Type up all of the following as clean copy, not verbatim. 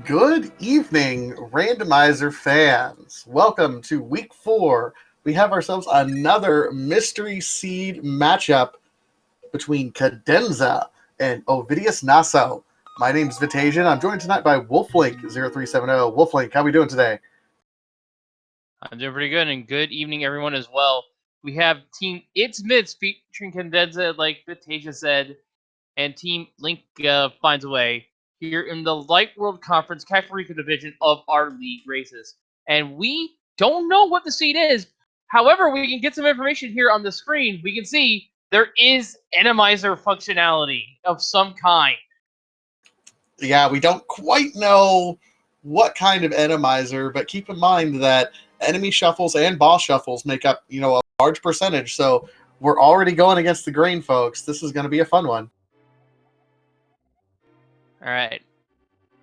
Good evening, Randomizer fans. Welcome to week 4. We have ourselves another Mystery Seed matchup between Cadenza and OvidiusNaso. My name's Vitasia. I'm joined tonight by Wolflink0370. Wolflink, how we doing today? I'm doing pretty good, and good evening, everyone, as well. We have Team It's Mids featuring Cadenza, like Vitasia said, and Team Link Finds a Way here in the Light World Conference Kakariko division of our league races. And we don't know what the seed is. However, we can get some information here on the screen. We can see there is Randomizer functionality of some kind. Yeah, we don't quite know what kind of Randomizer, but keep in mind that enemy shuffles and boss shuffles make up, a large percentage. So we're already going against the grain, folks. This is going to be a fun one. All right.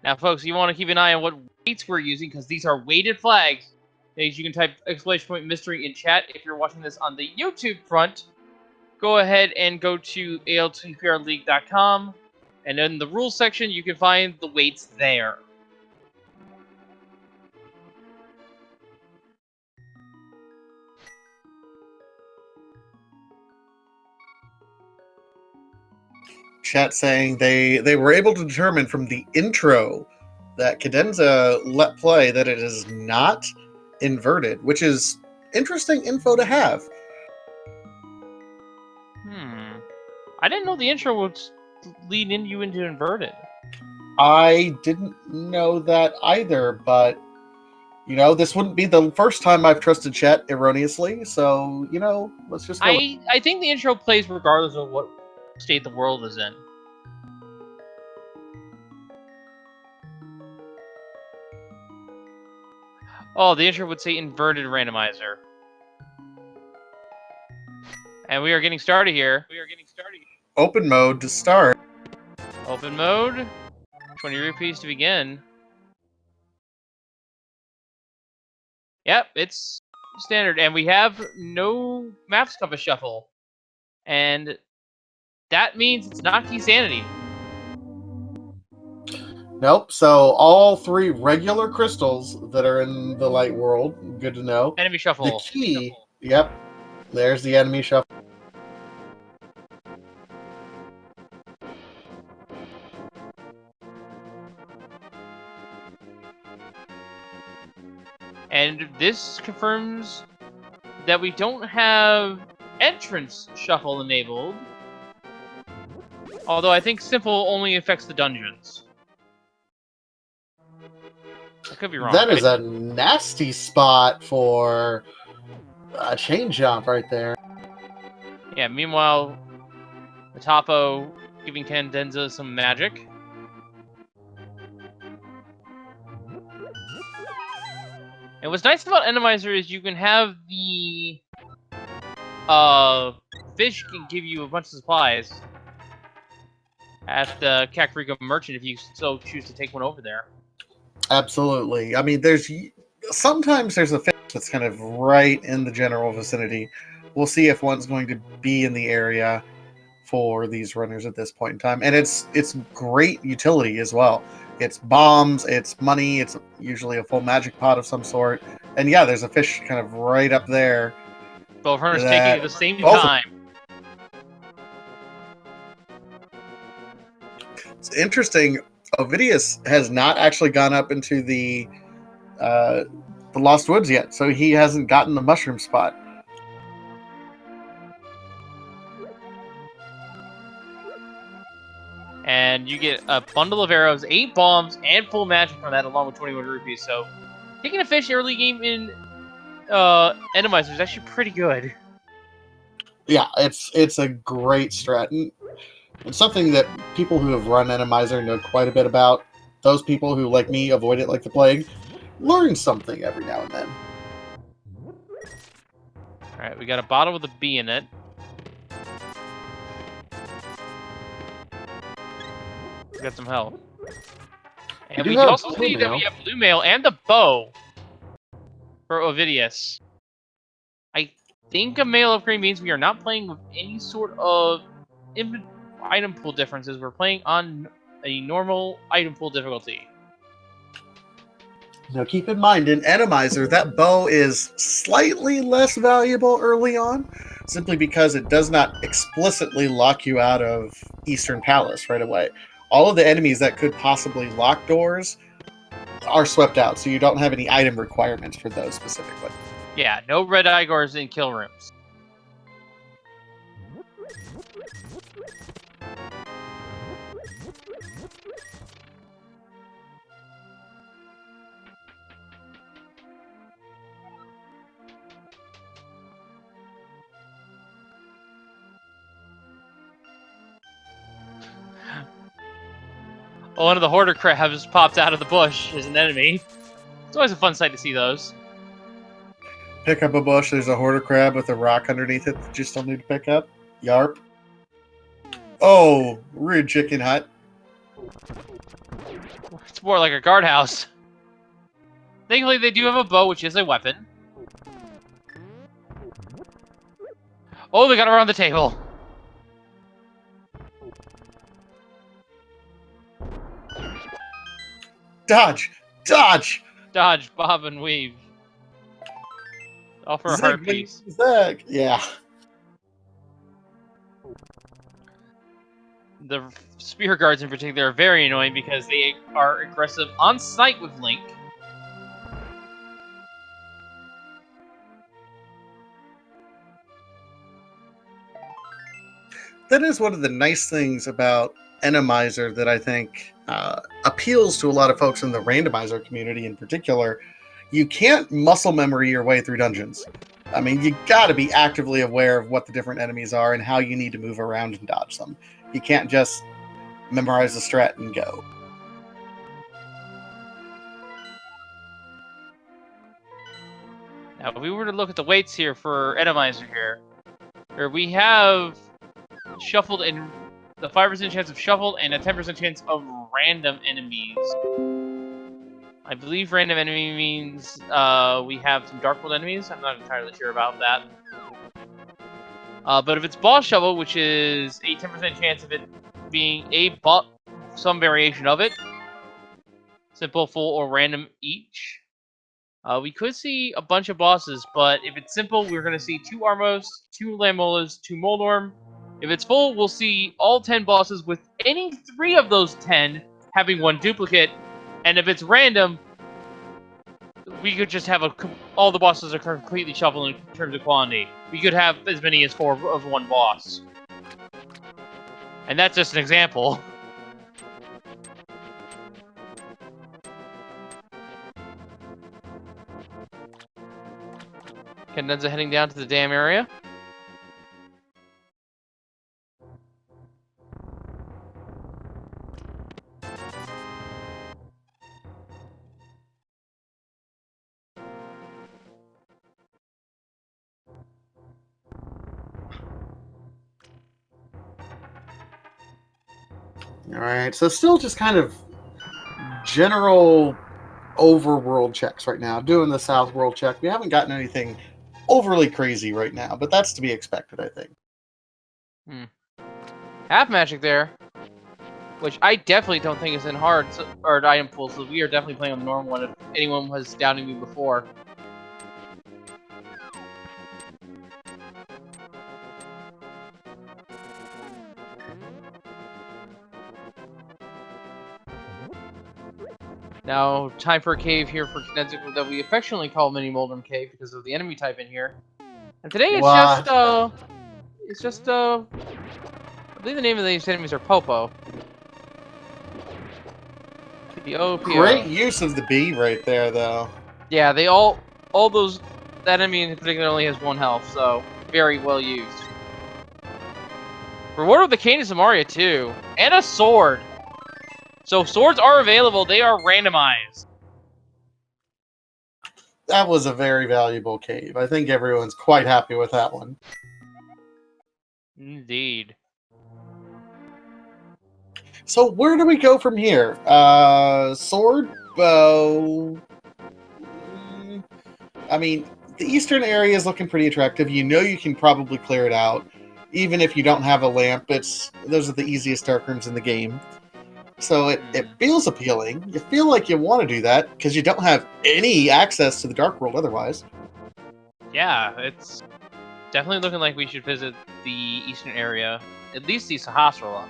Now, folks, you want to keep an eye on what weights we're using because these are weighted flags. You can type !mystery in chat if you're watching this on the YouTube front. Go ahead and go to ALTTPRleague.com, and in the rules section, you can find the weights there. Chat saying they were able to determine from the intro that Cadenza let play that it is not inverted, which is interesting info to have. I didn't know the intro would lead you into inverted. I didn't know that either, but this wouldn't be the first time I've trusted chat erroneously, so let's just go. I think the intro plays regardless of what state the world is in. Oh, the intro would say inverted randomizer. And we are getting started here. Open mode to start. Open mode. 20 rupees to begin. Yep, it's standard. And we have no maps of a shuffle. And that means it's not key sanity. Nope. So all 3 regular crystals that are in the light world, good to know. Enemy shuffle. The key, yep. There's the enemy shuffle. And this confirms that we don't have entrance shuffle enabled. Although I think simple only affects the dungeons. I could be wrong. That is a nasty spot for a chain jump right there. Yeah, meanwhile, the Topo giving Cadenza some magic. And what's nice about Randomizer is you can have the fish can give you a bunch of supplies at the Kakariko Merchant if you so choose to take one over there. Absolutely. I mean, sometimes there's a fish that's kind of right in the general vicinity. We'll see if one's going to be in the area for these runners at this point in time. And it's great utility as well. It's bombs, it's money, it's usually a full magic pot of some sort. And yeah, there's a fish kind of right up there. Both runners taking it at the same time. It's interesting. Ovidius has not actually gone up into the Lost Woods yet, so he hasn't gotten the mushroom spot. And you get a bundle of arrows, 8 bombs, and full magic from that, along with 21 rupees. So, taking a fish early game in Randomizer is actually pretty good. Yeah, it's a great strat. And it's something that people who have run Randomizer know quite a bit about. Those people who, like me, avoid it like the plague, learn something every now and then. Alright, we got a bottle with a bee in it. We got some health. And we also see that we have blue mail and the bow for Ovidius. I think a mail upgrade means we are not playing with any sort of item pool differences. We're playing on a normal item pool difficulty. Now, keep in mind, in Randomizer, that bow is slightly less valuable early on, simply because it does not explicitly lock you out of Eastern Palace right away. All of the enemies that could possibly lock doors are swept out, so you don't have any item requirements for those specifically. Yeah, no red Igors in kill rooms. Oh, one of the hoarder crabs popped out of the bush as an enemy. It's always a fun sight to see those. Pick up a bush, there's a hoarder crab with a rock underneath it that you still need to pick up. Yarp. Oh, rude chicken hut. It's more like a guardhouse. Thankfully, they do have a bow, which is a weapon. Oh, they got around the table. Dodge! Dodge! Dodge, bob, and weave. All for a heart piece. Zag. Yeah. The spear guards in particular are very annoying because they are aggressive on sight with Link. That is one of the nice things about Randomizer that I think appeals to a lot of folks in the randomizer community in particular. You can't muscle memory your way through dungeons. I mean, you got to be actively aware of what the different enemies are and how you need to move around and dodge them. You can't just memorize the strat and go. Now, if we were to look at the weights here for Randomizer here, where we have shuffled and the 5% chance of shuffled and a 10% chance of random enemies. I believe random enemy means we have some Dark World enemies. I'm not entirely sure about that. But if it's boss shovel, which is a 10% chance of it being some variation of it, simple, full, or random each, we could see a bunch of bosses. But if it's simple, we're going to see 2 Armos, 2 Lamolas, 2 Moldorm. If it's full, we'll see all 10 bosses with any 3 of those 10 having 1 duplicate. And if it's random, we could just have all the bosses are completely shuffled in terms of quantity. We could have as many as 4 of one boss. And that's just an example. Cadenza heading down to the dam area. All right, so still just kind of general overworld checks right now. Doing the South World check. We haven't gotten anything overly crazy right now, but that's to be expected, I think. Half magic there, which I definitely don't think is in hard or item pool, so we are definitely playing on the normal one if anyone was doubting me before. Now, time for a cave here for Cadenza that we affectionately call Mini Moldorm Cave because of the enemy type in here. And today it's just I believe the name of these enemies are Popo. P-O-P-O. Great use of the B right there, though. Yeah, that enemy in particular only has 1 health, so very well used. Reward of the Cadenza Maria too, and a sword. So swords are available, they are randomized. That was a very valuable cave. I think everyone's quite happy with that one. Indeed. So where do we go from here? Sword, bow. I mean, the eastern area is looking pretty attractive. You know you can probably clear it out. Even if you don't have a lamp, those are the easiest dark rooms in the game. So it feels appealing. You feel like you want to do that because you don't have any access to the Dark World otherwise. Yeah, it's definitely looking like we should visit the eastern area, at least the Sahasrara.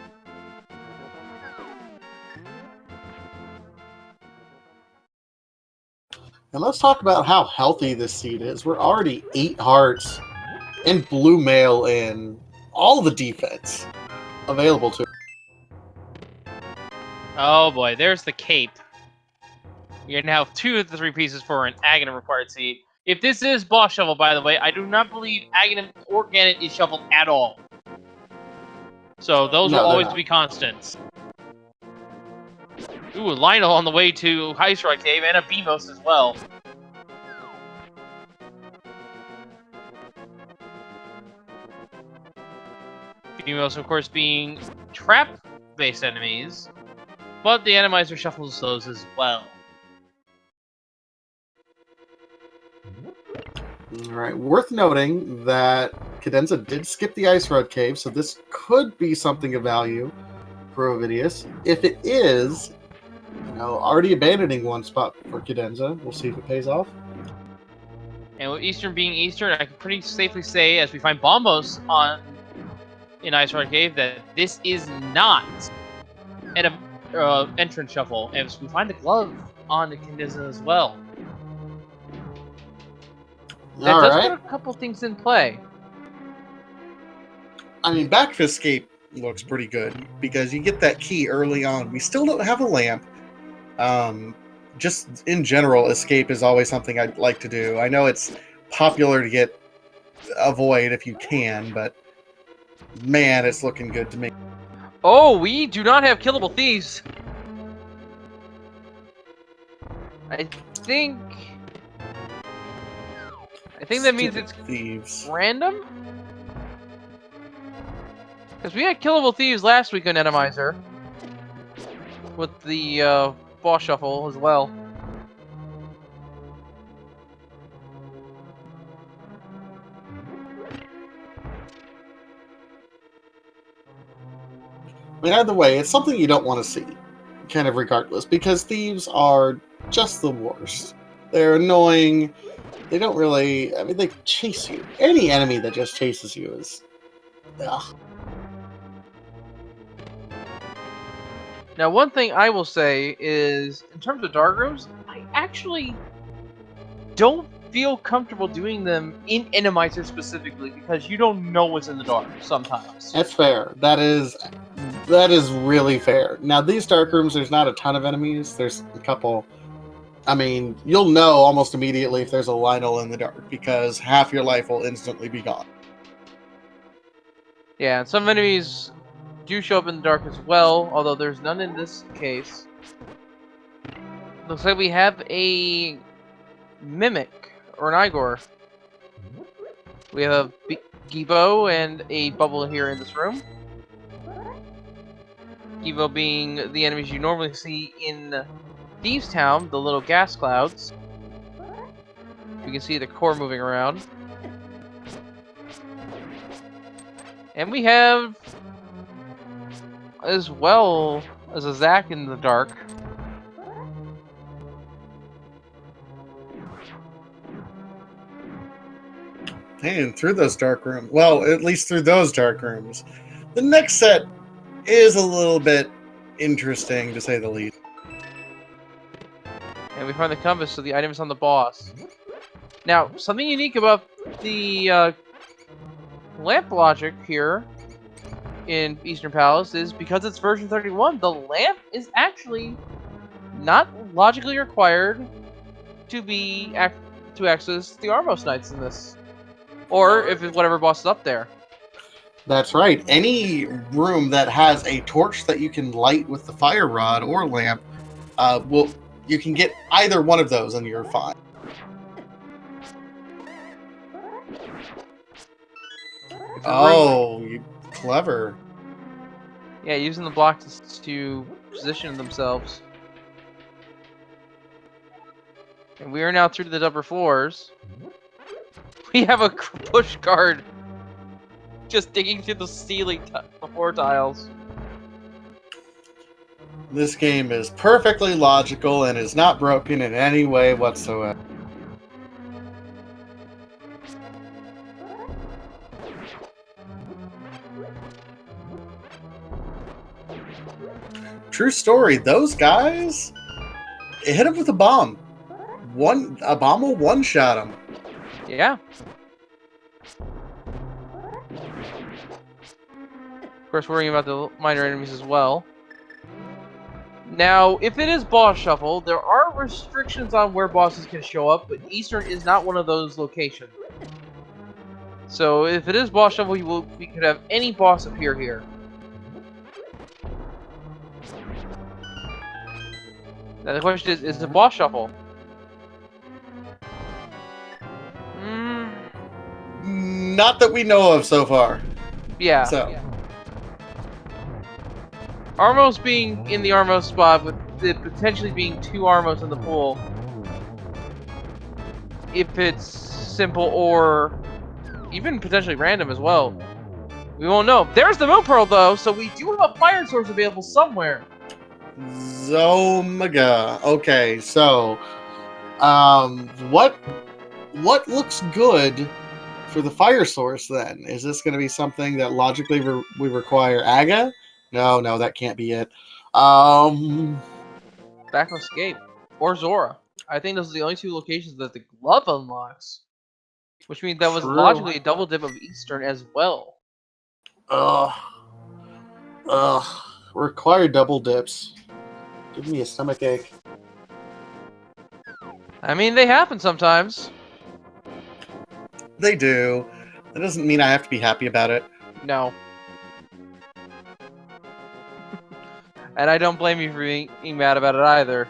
And let's talk about how healthy this seed is. We're already 8 hearts and blue mail in all the defense available to. Oh boy, there's the cape. You're gonna have 2 of the 3 pieces for an Agahnim required seed. If this is boss shovel, by the way, I do not believe Agahnim or Ganon is shoveled at all. So those will always be constants. Ooh, a Lionel on the way to Ice Rock Cave and a Beamos as well. Beamos, of course, being trap-based enemies, but the Randomizer shuffles those as well. Alright, worth noting that Cadenza did skip the Ice Road Cave, so this could be something of value for Ovidius. If it is, already abandoning one spot for Cadenza. We'll see if it pays off. And with Eastern being Eastern, I can pretty safely say, as we find Bombos in Ice Rock Cave, that this is not an entrance shuffle. And we find the glove on the Cadenza as well. That does put a couple things in play. I mean, Back to Escape looks pretty good because you get that key early on. We still don't have a lamp. Just in general, escape is always something I'd like to do. I know it's popular to get a void if you can, but man, it's looking good to me. Oh, we do not have killable thieves. I think that means it's thieves. Random? Because we had killable thieves last week on Randomizer. With the boss shuffle as well. I mean, either way, it's something you don't want to see, kind of regardless, because thieves are just the worst. They're annoying. They don't really... I mean, they chase you. Any enemy that just chases you is... ugh. Now, one thing I will say is, in terms of dark rooms, I actually don't feel comfortable doing them in Randomizer specifically, because you don't know what's in the dark sometimes. That's fair. That is really fair. Now, these dark rooms, there's not a ton of enemies. There's a couple... I mean, you'll know almost immediately if there's a Lionel in the dark, because half your life will instantly be gone. Yeah, and some enemies do show up in the dark as well, although there's none in this case. Looks like we have a Mimic, or an Igor. We have a Gibo and a Bubble here in this room. Gibo being the enemies you normally see in Thieves Town, the little gas clouds. You can see the core moving around. And we have, as well as a Zack in the dark. And through those dark rooms, well, at least through those dark rooms, the next set is a little bit interesting, to say the least. And we find the compass, so the item is on the boss. Now, something unique about the lamp logic here in Eastern Palace is, because it's version 31, the lamp is actually not logically required to access the Armos Knights in this. Or if it's whatever boss is up there. That's right. Any room that has a torch that you can light with the fire rod or lamp, you can get either one of those and you're fine. Oh, you clever. Yeah, using the blocks to position themselves. And we are now through to the upper floors. We have a push guard just digging through the ceiling floor tiles. This game is perfectly logical and is not broken in any way whatsoever. True story, those guys, it hit him with a bomb. A bomb will one-shot him. Yeah. Of course, worrying about the minor enemies as well. Now, if it is boss shuffle, there are restrictions on where bosses can show up, but Eastern is not one of those locations. So, if it is boss shuffle, we could have any boss appear here. Now, the question is it boss shuffle? Not that we know of so far. Yeah. So. Armos being in the Armos spot, with it potentially being 2 Armos in the pool. If it's simple or even potentially random as well. We won't know. There's the Moon Pearl though, so we do have a fire source available somewhere. Zomaga. Okay, so what looks good for the fire source then? Is this going to be something that logically we require Aga? No, that can't be it. Back of Escape or Zora. I think those are the only 2 locations that the glove unlocks, which means that was logically a double dip of Eastern as well. Require double dips. Give me a stomach ache. I mean, they happen sometimes. They do. That doesn't mean I have to be happy about it. No. And I don't blame you for being mad about it either.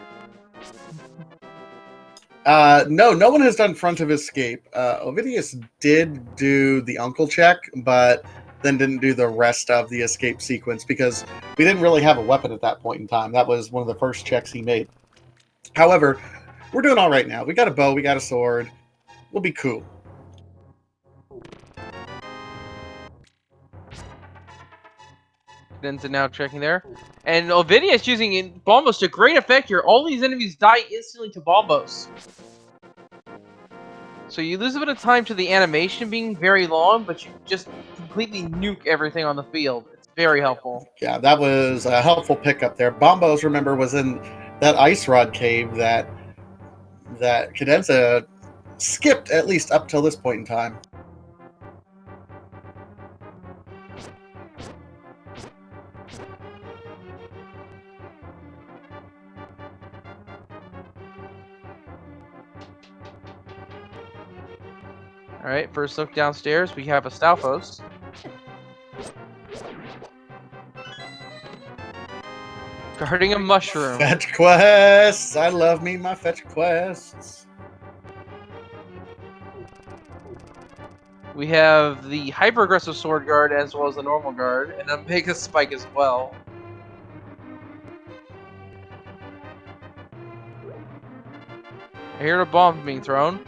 No one has done Front of Escape. Ovidius did do the Uncle check, but then didn't do the rest of the escape sequence because we didn't really have a weapon at that point in time. That was one of the first checks he made. However, we're doing all right now. We got a bow, we got a sword. We'll be cool. Cadenza now checking there. And Ovidius using Bombos to great effect here. All these enemies die instantly to Bombos. So you lose a bit of time to the animation being very long, but you just completely nuke everything on the field. It's very helpful. Yeah, that was a helpful pickup there. Bombos, remember, was in that ice rod cave that Cadenza skipped at least up till this point in time. Alright, first look downstairs, we have a Stalfos. Guarding a mushroom. Fetch quests! I love me my fetch quests. We have the hyper-aggressive sword guard as well as the normal guard, and a mega spike as well. I hear a bomb being thrown.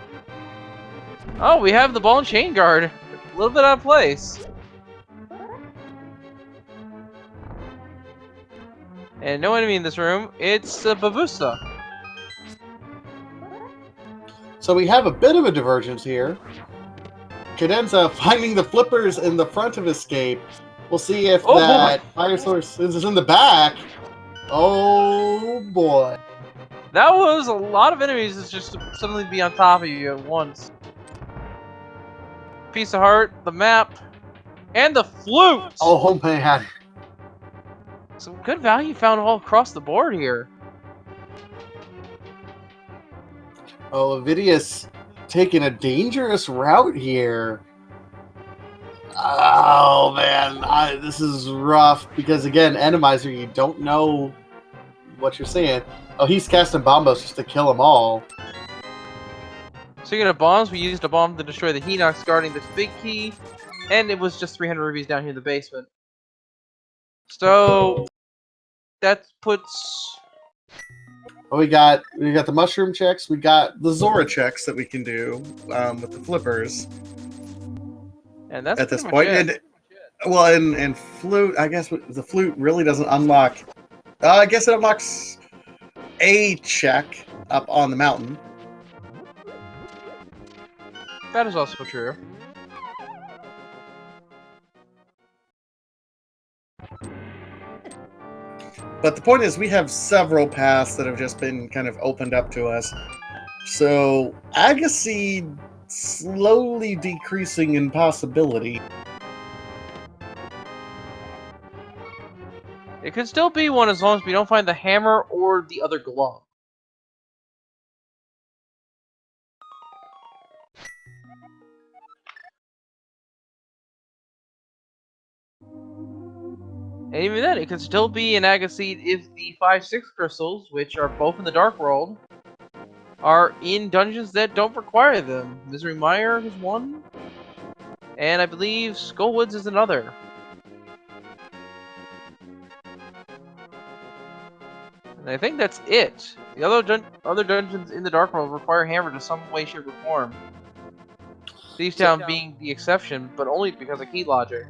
Oh, we have the ball and chain guard. A little bit out of place. And no enemy in this room. It's Babusa. So we have a bit of a divergence here. Cadenza finding the flippers in the front of Escape. We'll see if that fire source is in the back. Oh boy. That was a lot of enemies that's just suddenly be on top of you at once. Piece of heart, the map, and the flute! Oh man. Some good value found all across the board here. Oh, Ovidius taking a dangerous route here. Oh man, this is rough because again, Randomizer, you don't know what you're seeing. Oh, he's casting bombos just to kill them all. Speaking of bombs, we used a bomb to destroy the Hinox guarding this big key, and it was just 300 rubies down here in the basement. So that puts. Well, we got the mushroom checks. We got the Zora checks that we can do with the flippers. And that's at this point. And well, and flute, I guess the flute really doesn't unlock I guess it unlocks a check up on the mountain. That is also true. But the point is, we have several paths that have just been kind of opened up to us. So, Agaseed slowly decreasing in possibility. It could still be one as long as we don't find the hammer or the other glove. And even then, it could still be an Agaseed if the 5-6 crystals, which are both in the Dark World, are in dungeons that don't require them. Misery Mire is one, and I believe Skullwoods is another. And I think that's it. The other dungeons in the Dark World require hammer to some way, shape, or form. Thieves Town being the exception, but only because of key logic.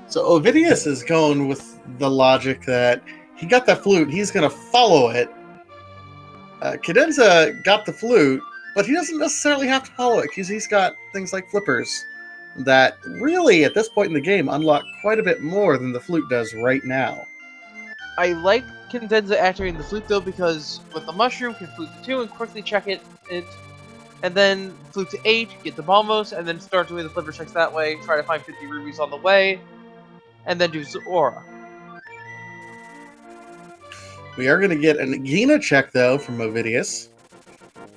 So Ovidius is going with the logic that he got the flute, he's going to follow it. Cadenza got the flute, but he doesn't necessarily have to follow it because he's got things like flippers that really, at this point in the game, unlock quite a bit more than the flute does right now. I like Cadenza activating the flute though because with the mushroom, can flute to 2 and quickly check it, and then flute to 8, get the bombos, and then start doing the flipper checks that way. Try to find 50 rubies on the way, and then do Zora. We are going to get an Agahnim check, though, from Ovidius,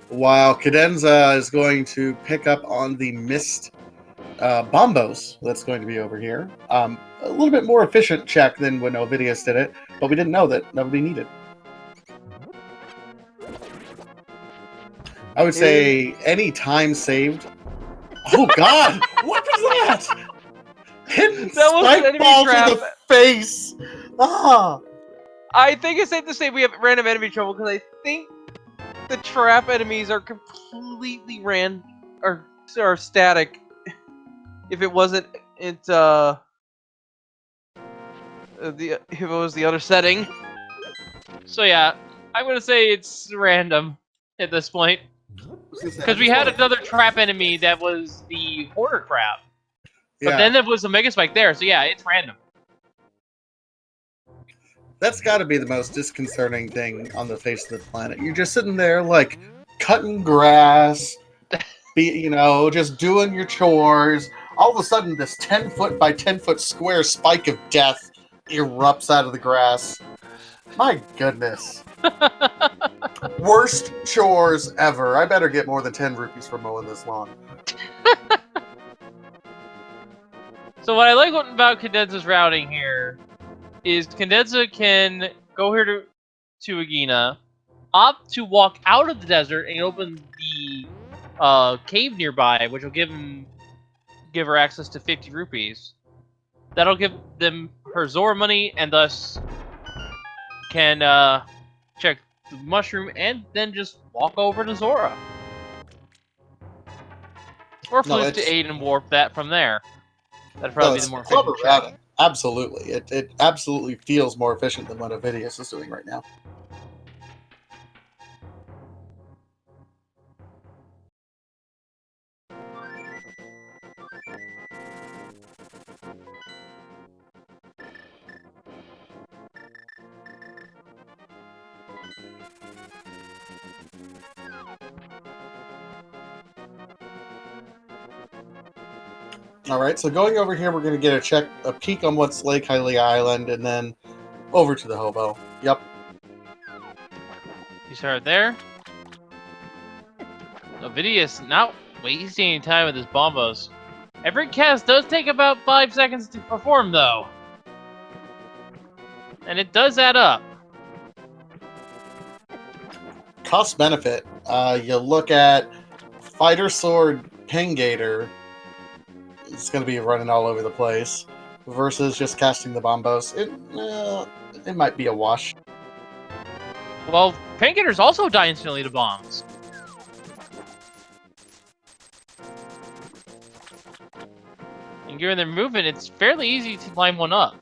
while Cadenza is going to pick up on the missed bombos that's going to be over here. A little bit more efficient check than when Ovidius did it, but we didn't know that nobody needed. I would say any time saved. Oh God! What was that? Hitting That was an spike enemy balls trap. in the face. Ah! I think it's safe to say we have random enemy trouble because I think the trap enemies are completely are static. If it wasn't if it was the other setting. So yeah, I'm gonna say it's random at this point. Because we had another trap enemy that was the Hoarder Crab. But then there was a Mega Spike there, so yeah, it's random. That's got to be the most disconcerting thing on the face of the planet. You're just sitting there, like, cutting grass, just doing your chores. All of a sudden, this 10-foot by 10-foot square spike of death erupts out of the grass. My goodness. Worst chores ever. I better get more than 10 rupees for mowing this lawn. So what I like about Cadenza's routing here is Cadenza can go here to Agahnim, opt to walk out of the desert and open the cave nearby, which will give her access to 50 rupees. That'll give them her Zora money, and thus can check the mushroom and then just walk over to Zora. Or flute to 8 and warp that from there. That'd probably be the more efficient check. Absolutely. It absolutely feels more efficient than what Ovidius is doing right now. Alright, so going over here, we're going to get a peek on what's Lake Hylia Island, and then over to the hobo. Yep. You start there. Ovidius not wasting any time with his bombos. Every cast does take about 5 seconds to perform, though. And it does add up. Cost benefit. You look at Fighter Sword Pengator. It's going to be running all over the place. Versus just casting the bombos. It might be a wash. Well, Pengators also die instantly to bombs. And given their movement, it's fairly easy to climb one up.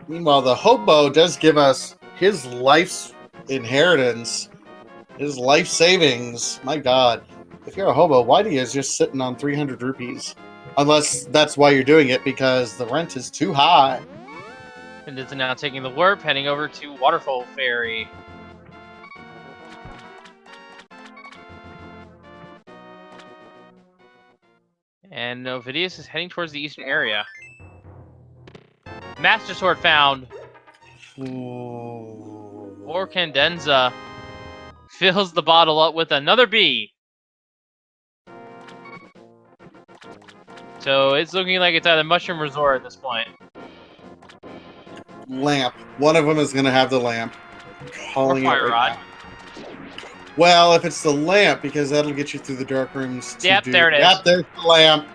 Meanwhile, the hobo does give us his life's inheritance, his life savings. My God. If you're a hobo, why do you just sitting on 300 rupees? Unless that's why you're doing it, because the rent is too high. Cadenza now taking the warp, heading over to Waterfall Ferry. And Ovidius is heading towards the eastern area. Master Sword found. Ooh. Or Cadenza fills the bottle up with another bee. So it's looking like it's either Mushroom Resort at this point. Lamp. One of them is going to have the lamp. Calling Or it Fire right Rod. now. Well, if it's the lamp, because that'll get you through the dark rooms. Yep, there it is. Yep, there's the lamp.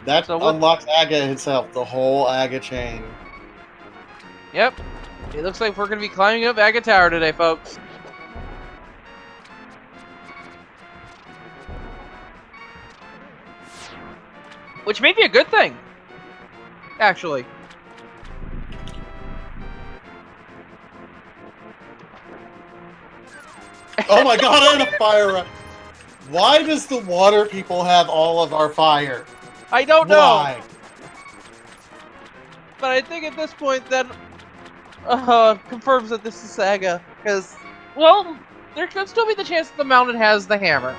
That unlocks Aga itself, the whole Aga chain. Yep. It looks like we're going to be climbing up Aga Tower today, folks. Which may be a good thing. Actually. Oh my God, I had a fire rod. Why does the water people have all of our fire? I don't know. Why? But I think at this point that confirms that this is Saga. Because, well, there could still be the chance that the mountain has the hammer.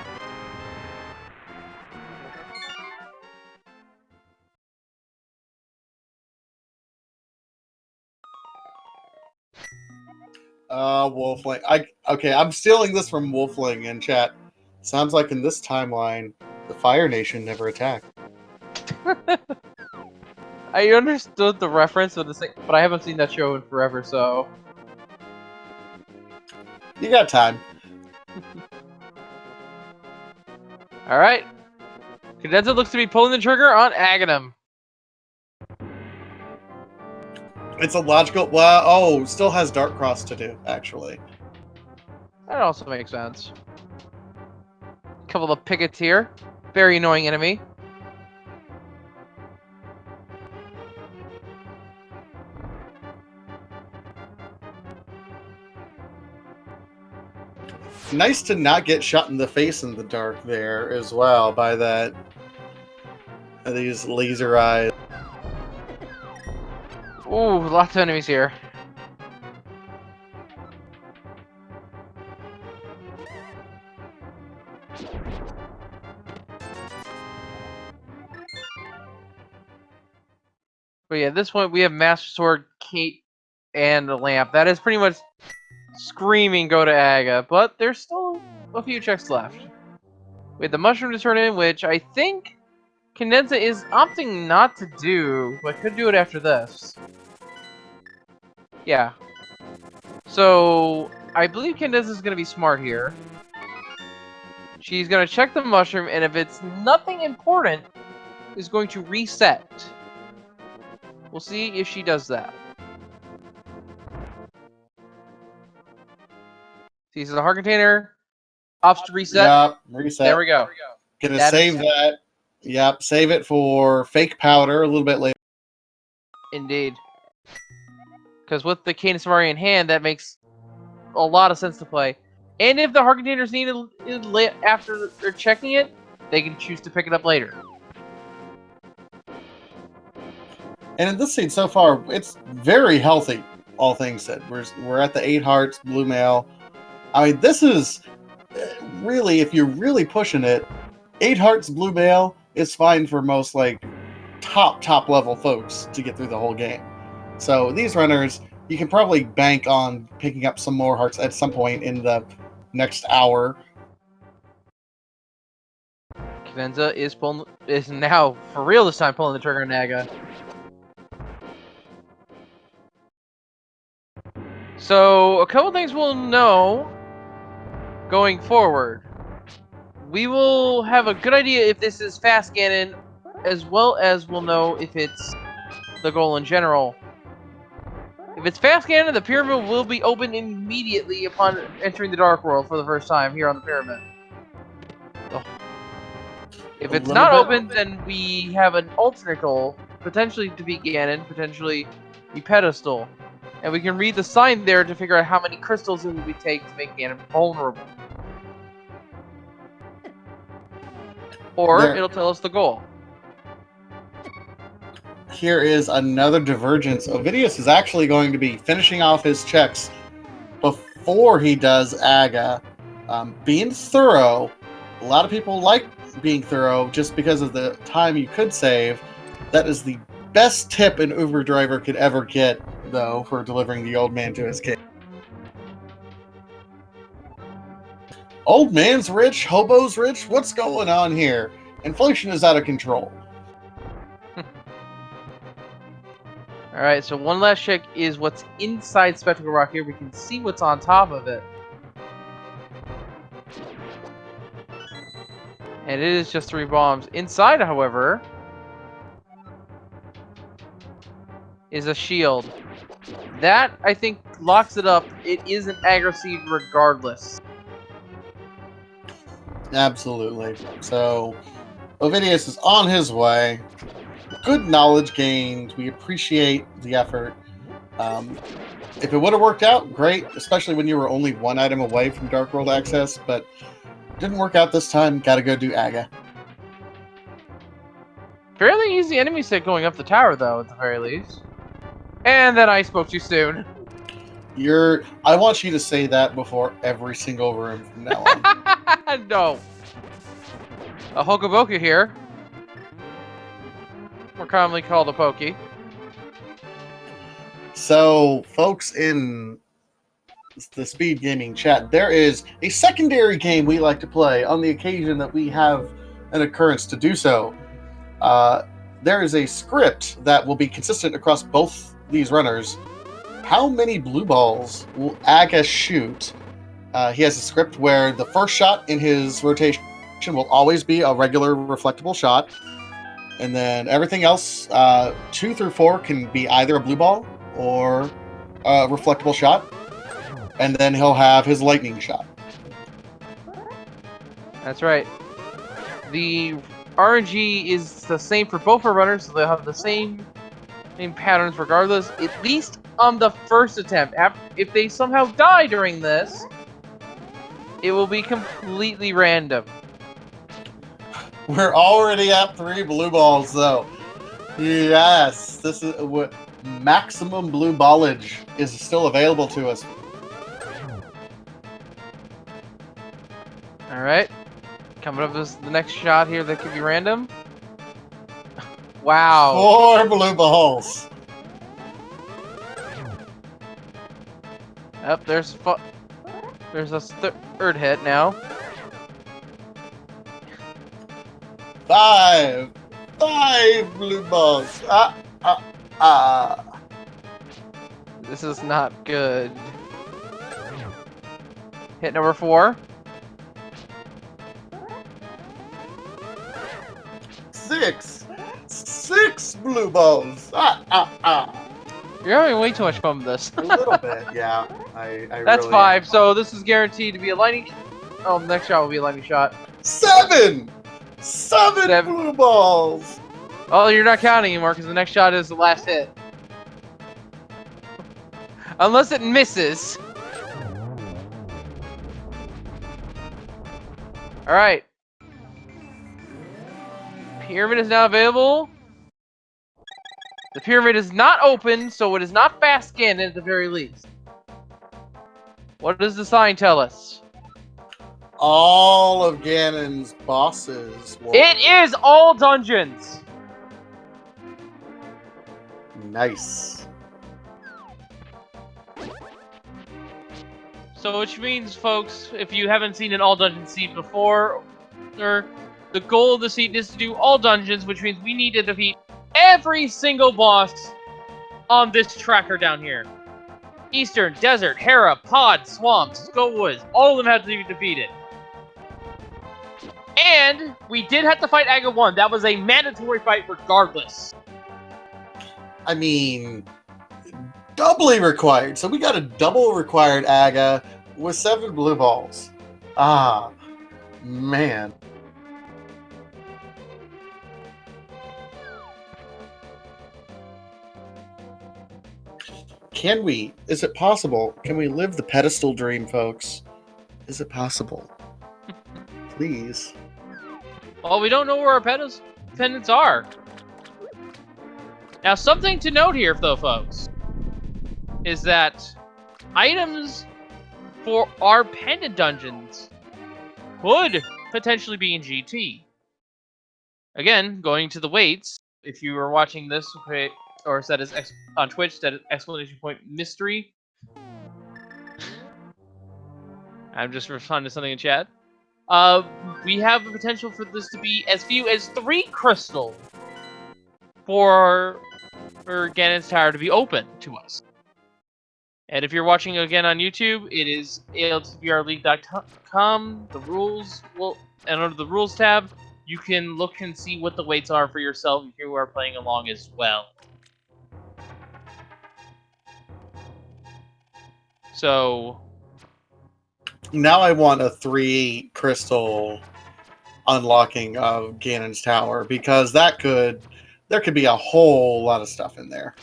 Wolfling. Okay, I'm stealing this from Wolfling in chat. Sounds like in this timeline, the Fire Nation never attacked. I understood the reference, but I haven't seen that show in forever, so... You got time. Alright. Cadenza looks to be pulling the trigger on Agahnim. It's a logical... Well, still has Dark Cross to do, actually. That also makes sense. Couple of pickets here. Very annoying enemy. Nice to not get shot in the face in the dark there as well by these laser eyes. Ooh, lots of enemies here. But yeah, at this point we have Master Sword, Kate, and the lamp. That is pretty much screaming go to Aga, but there's still a few checks left. We have the mushroom to turn in, which I think Cadenza is opting not to do, but could do it after this. Yeah. So, I believe Cadenza is going to be smart here. She's going to check the mushroom, and if it's nothing important, is going to reset. We'll see if she does that. See, so the heart container opts to reset. Yep, reset. There we go. Gonna save that. Yep, save it for fake powder a little bit later. Indeed. Because with the Cadence Safari in hand, that makes a lot of sense to play. And if the heart container is needed after they're checking it, they can choose to pick it up later. And in this scene so far, it's very healthy, all things said. We're at the 8 hearts, blue mail. I mean, this is really, if you're really pushing it, 8 hearts, blue mail is fine for most, like, top level folks to get through the whole game. So these runners, you can probably bank on picking up some more hearts at some point in the next hour. Cadenza is now, for real this time, pulling the trigger on Naga. So, a couple things we'll know going forward. We will have a good idea if this is fast Ganon, as well as we'll know if it's the goal in general. If it's fast Ganon, the pyramid will be opened immediately upon entering the Dark World for the first time here on the pyramid. If A it's little not bit. open, then we have an alternate goal, potentially to beat Ganon, potentially the pedestal. And we can read the sign there to figure out how many crystals it will take to make Ganon vulnerable. Or There. it'll tell us the goal. Here is another divergence. Ovidius is actually going to be finishing off his checks before he does Aga. Being thorough, a lot of people like being thorough just because of the time you could save. That is the best tip an Uber driver could ever get, though, for delivering the old man to his kid. Old man's rich, hobo's rich. What's going on here? Inflation is out of control. Alright, so one last check is what's inside Spectacle Rock here. We can see what's on top of it. And it is just 3 bombs. Inside, however, is a shield. That, I think, locks it up. It is an aggro seed regardless. Absolutely. So, Ovidius is on his way. Good knowledge gained. We appreciate the effort. If it would have worked out, great, especially when you were only 1 item away from Dark World access, but didn't work out this time. Gotta go do Aga. Fairly easy enemy set going up the tower, though, at the very least. And then I spoke too soon. I want you to say that before every single room from now on. No. A Hokaboka here. More commonly called a Pokey. So, folks in the Speed Gaming chat, there is a secondary game we like to play on the occasion that we have an occurrence to do so. There is a script that will be consistent across both these runners. How many blue balls will Aga shoot? He has a script where the first shot in his rotation will always be a regular reflectable shot. And then everything else, 2 through 4, can be either a blue ball or a reflectable shot. And then he'll have his lightning shot. That's right. The RNG is the same for both our runners, so they'll have the same patterns regardless, at least on the first attempt. If they somehow die during this, it will be completely random. We're already at 3 blue balls, though. Yes, this is what maximum blue ballage is still available to us. All right, coming up is the next shot here that could be random. Wow. 4 blue balls. Up there's a third hit now. 5 blue balls. This is not good. Hit number 4. 6 blue balls. You're having way too much fun with this. A little bit, yeah. I That's really 5. So this is guaranteed to be a lightning. Oh, the next shot will be a lightning shot. 7 blue balls. Oh, you're not counting anymore because the next shot is the last hit. Unless it misses. Alright. Pyramid is now available. The pyramid is not open, so it is not fast scanned at the very least. What does the sign tell us? All of Ganon's bosses. It is all dungeons! Nice. So which means, folks, if you haven't seen an all dungeon seed before, or the goal of the seed is to do all dungeons, which means we need to defeat every single boss on this tracker down here. Eastern, Desert, Hera, Pod, Swamps, Skullwoods, all of them have to be defeated. And we did have to fight Aga 1. That was a mandatory fight regardless. I mean, doubly required. So we got a double required Aga with 7 blue balls. Ah, man. Can we? Is it possible? Can we live the pedestal dream, folks? Is it possible? Please. Well, we don't know where our pendants are. Now, something to note here, though, folks, is that items for our pendant dungeons could potentially be in GT. Again, going to the weights, if you were watching this, or set as on Twitch, set as !mystery. I'm just responding to something in chat. We have the potential for this to be as few as 3 crystals for Ganon's Tower to be open to us. And if you're watching again on YouTube, it is ALTTPRleague.com. The rules and under the rules tab, you can look and see what the weights are for yourself if you are playing along as well. So now I want a 3 crystal unlocking of Ganon's Tower, because there could be a whole lot of stuff in there.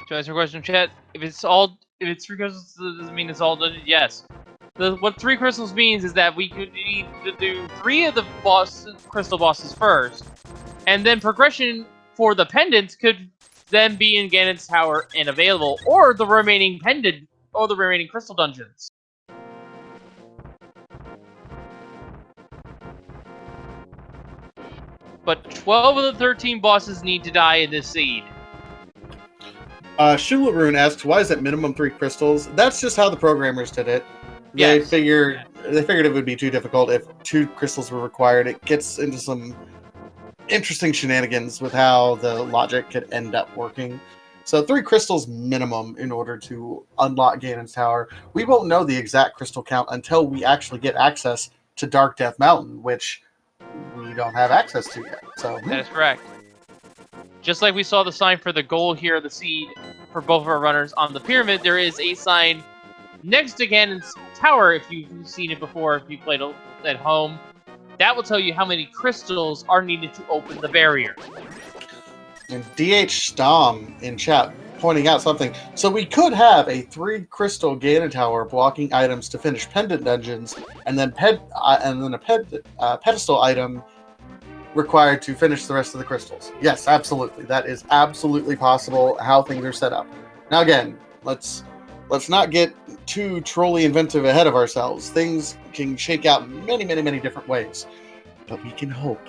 To answer your question, chat, if it's 3 crystals, does it mean it's all done? Yes. What 3 crystals means is that we could need to do 3 of the crystal bosses first, and then progression for the pendants could then be in Ganon's Tower and available, or the remaining pendant, or the remaining crystal dungeons. But 12 of the 13 bosses need to die in this seed. Shularoon asks, why is it minimum 3 crystals? That's just how the programmers did it. They figured it would be too difficult if 2 crystals were required. It gets into some interesting shenanigans with how the logic could end up working. So 3 crystals minimum in order to unlock Ganon's Tower. We won't know the exact crystal count until we actually get access to Dark Death Mountain, which we don't have access to yet. So that is correct. Just like we saw the sign for the goal here of the seed for both of our runners on the pyramid, there is a sign next to Ganon's Tower, if you've seen it before, if you played at home. That will tell you how many crystals are needed to open the barrier. And DH Stom in chat pointing out something. So we could have a 3 crystal Ganon Tower blocking items to finish pendant dungeons, and then a pedestal item required to finish the rest of the crystals. Yes, absolutely. That is absolutely possible how things are set up. Now again, let's not get too trolly inventive ahead of ourselves. Things can shake out many, many, many different ways. But we can hope.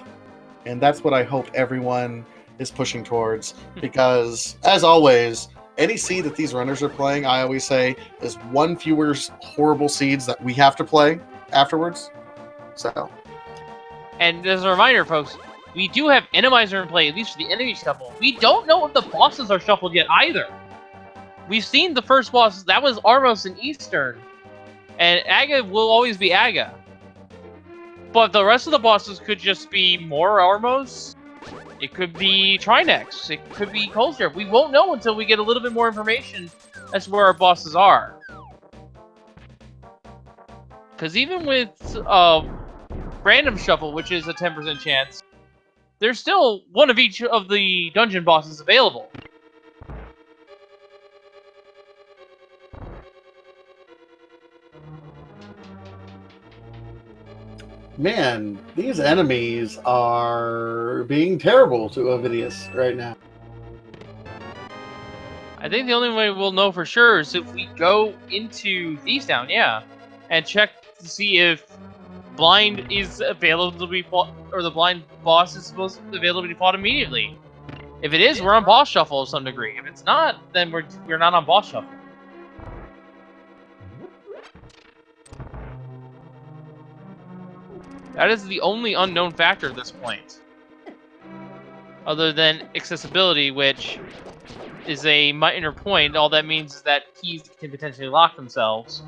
And that's what I hope everyone is pushing towards. Because, as always, any seed that these runners are playing, I always say, is 1 fewer horrible seeds that we have to play afterwards. So. And as a reminder, folks, we do have Randomizer in play, at least for the enemy shuffle. We don't know if the bosses are shuffled yet either. We've seen the first boss, that was Armos and Eastern. And Aga will always be Aga. But the rest of the bosses could just be more Armos. It could be Trinex. It could be Colstrip. We won't know until we get a little bit more information as to where our bosses are. Because even with Random Shuffle, which is a 10% chance, there's still 1 of each of the dungeon bosses available. Man, these enemies are being terrible to Ovidius right now. I think the only way we'll know for sure is if we go into Thieves Town, and check to see if blind is available to be fought, or the blind boss is supposed to be available to be fought immediately. If it is, we're on boss shuffle to some degree. If it's not, then we're not on boss shuffle. That is the only unknown factor at this point. Other than accessibility, which is a minor point. All that means is that keys can potentially lock themselves.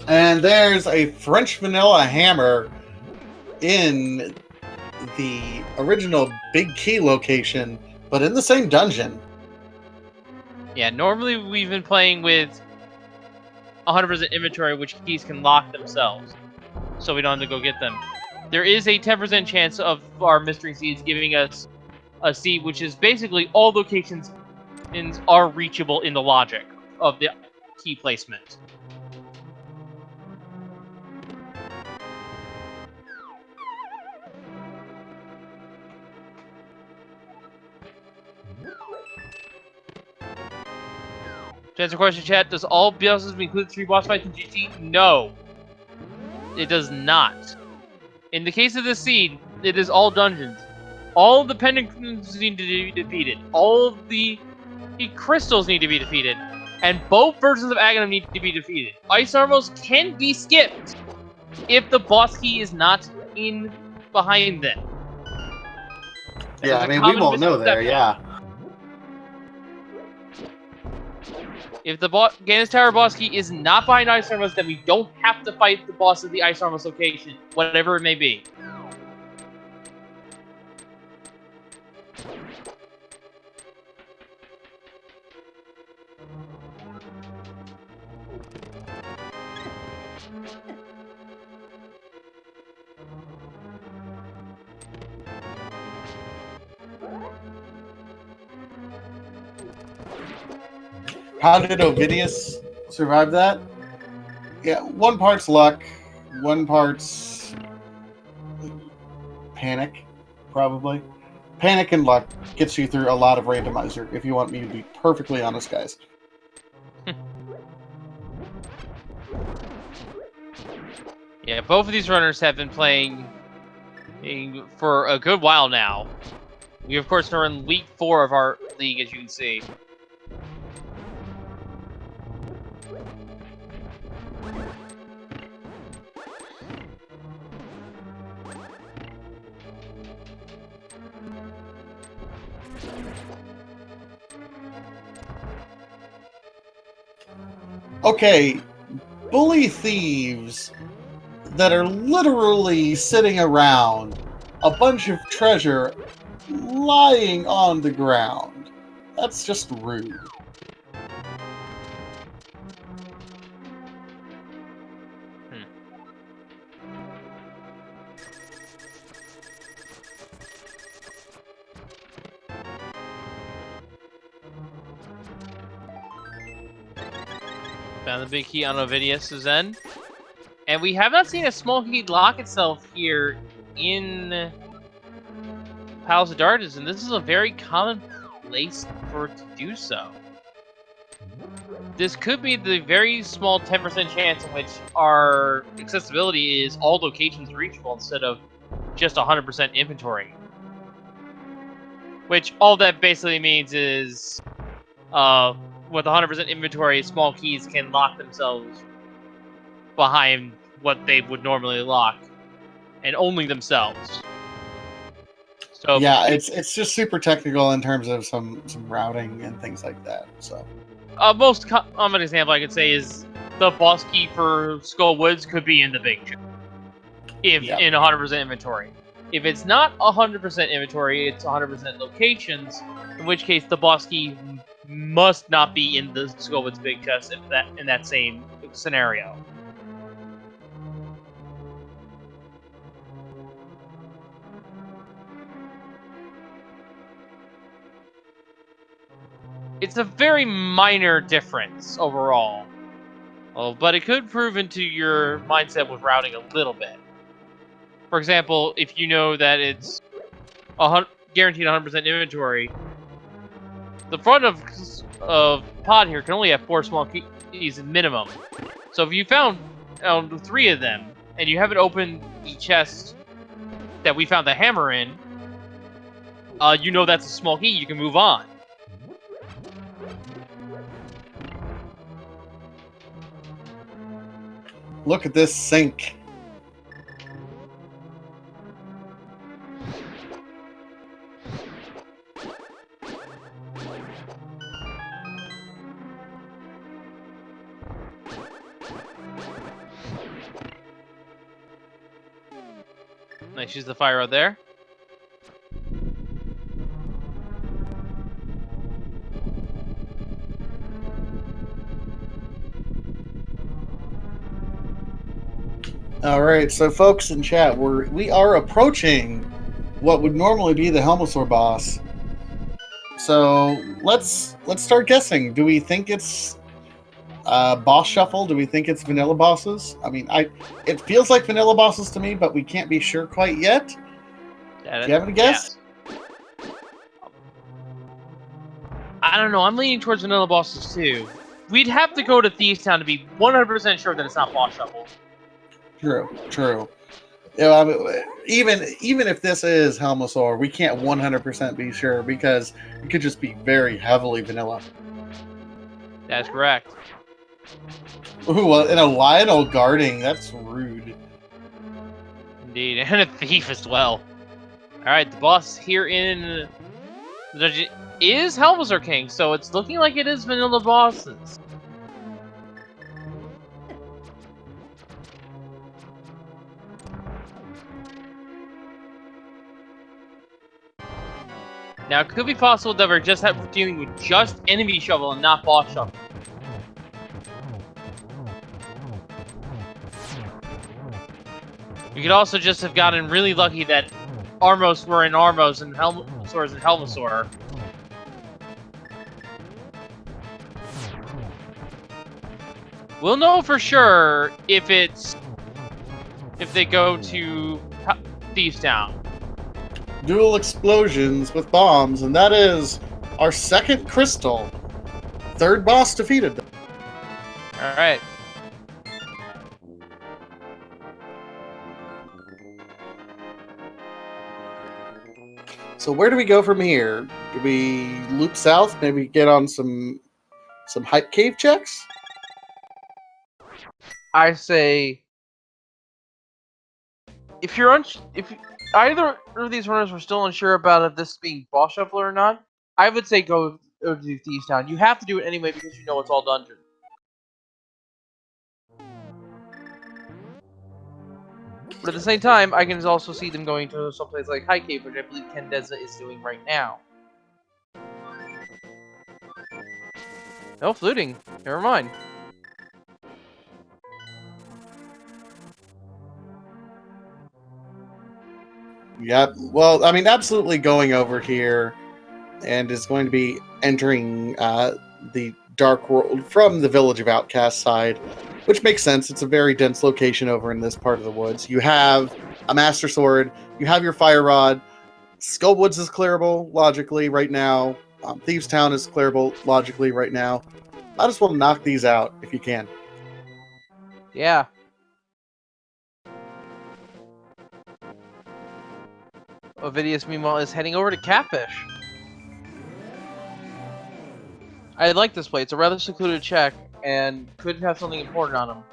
And there's a French vanilla hammer in the original Big Key location, but in the same dungeon. Yeah, normally we've been playing with 100% inventory, which keys can lock themselves, so we don't have to go get them. there is a 10% chance of our mystery seeds giving us a seed, which is basically all locations are reachable in the logic of the key placement. To answer question, chat, does all bosses include 3 boss fights in GT? No, it does not. In the case of the seed, it is all dungeons. All the pendants need to be defeated. All of the crystals need to be defeated. And both versions of Agahnim need to be defeated. Ice Armors can be skipped if the boss key is not in behind them. Yeah, I mean, we won't know there, yeah. If the Ganon's Tower boss key is not behind Ice Armors, then we don't have to fight the boss of the Ice Armors location, whatever it may be. How did Ovidius survive that? Yeah, one part's luck, one part's panic, probably. Panic and luck gets you through a lot of Randomizer, if you want me to be perfectly honest, guys. Yeah, both of these runners have been playing for a good while now. We, of course, are in League 4 of our league, as you can see. Okay, bully thieves that are literally sitting around a bunch of treasure lying on the ground. That's just rude. Found the big key on Ovidius' end. And we have not seen a small key lock itself here in Palace of Darkness, and this is a very common place for it to do so. This could be the very small 10% chance in which our accessibility is all locations reachable instead of just 100% inventory. Which all that basically means is with 100% inventory, small keys can lock themselves behind what they would normally lock, and only themselves. So yeah, it's just super technical in terms of some routing and things like that. So most common example I could say is the boss key for Skull Woods could be in the big chest if in 100% inventory. If it's not 100% inventory, it's 100% locations, in which case the boss key must not be in the Skull Woods big chest in that same scenario. It's a very minor difference overall, but it could prove into your mindset with routing a little bit. For example, if you know that it's guaranteed 100% inventory, the front of pod here can only have 4 small keys minimum. So if you found 3 of them, and you haven't opened the chest that we found the hammer in, you know that's a small key, you can move on. look at this sink. Nice, use the fire rod there. All right, so folks in chat, we are approaching what would normally be the Helmosaur boss. So let's start guessing. Do we think it's boss shuffle? Do we think it's vanilla bosses? I mean, it feels like vanilla bosses to me, but we can't be sure quite yet. Do you have any guess? I don't know. I'm leaning towards vanilla bosses too. We'd have to go to Thieves Town to be 100% sure that it's not boss shuffle. True. Yeah, I mean, even if this is Helmosaur, we can't 100% be sure because it could just be very heavily vanilla. That's correct. Ooh, and a Lionel guarding. That's rude. Indeed, and a thief as well. Alright, the boss here in the dungeon is Helmosaur King, so it's looking like it is vanilla bosses. Now, it could be possible that we're just dealing with just enemy shovel and not boss shovel. We could also just have gotten really lucky that Armos were in Armos and Helmosaur's in Helmosaur. We'll know for sure if they go to Thieves Town. Dual explosions with bombs, and that is our second crystal. Third boss defeated. Alright. So where do we go from here? Do we loop south? Maybe get on some hype cave checks? I say, if either of these runners were still unsure about if this being boss shuffle or not, I would say go to Thieves Town. You have to do it anyway because you know it's all dungeon. But at the same time, I can also see them going to someplace like High Cave, which I believe Cadenza is doing right now. No fluting. Never mind. Yep. Well, I mean, absolutely going over here and is going to be entering the Dark World from the Village of Outcast side, which makes sense. It's a very dense location over in this part of the woods. You have a Master Sword. You have your Fire Rod. Skullwoods is clearable, logically, right now. Thieves Town is clearable, logically, right now. Might as well knock these out if you can. Yeah. Ovidius, meanwhile, is heading over to Catfish. I like this place. It's a rather secluded check, and could have something important on him.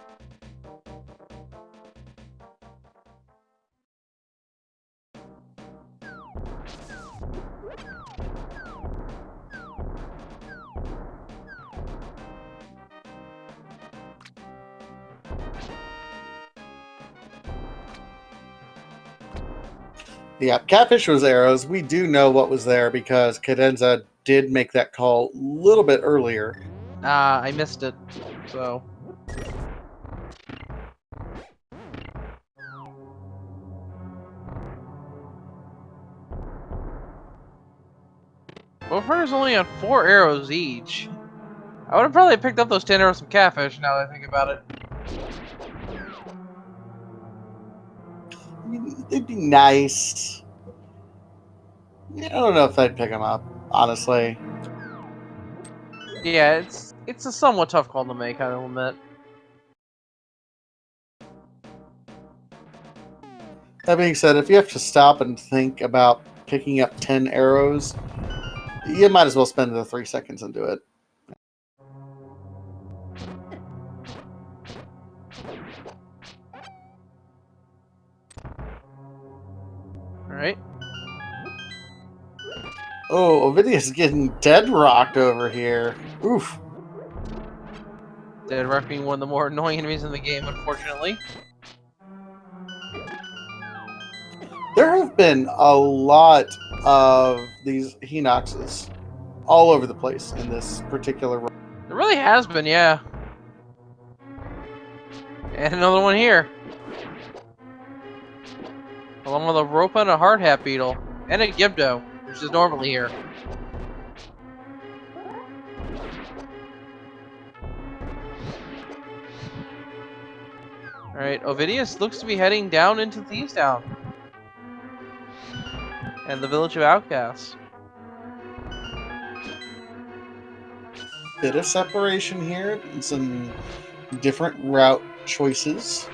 Yeah, Catfish was arrows. We do know what was there because Cadenza did make that call a little bit earlier. I missed it, so... Both runners only on 4 arrows each. I would have probably picked up those 10 arrows from Catfish, now that I think about it. It'd be nice. Yeah, I don't know if I'd pick them up, honestly. Yeah, it's a somewhat tough call to make, I will admit. That being said, if you have to stop and think about picking up 10 arrows, you might as well spend the 3 seconds and do it. Alright. Oh, Ovidius getting dead rocked over here. Oof. Dead Rock being one of the more annoying enemies in the game, unfortunately. There have been a lot of these Hinoxes all over the place in this particular run. It really has been, yeah. And another one here. Along with a rope and a hard hat beetle. And a Gibdo, which is normally here. Alright, Ovidius looks to be heading down into Thieves Town. And the village of outcasts. Bit of separation here, and some different route choices.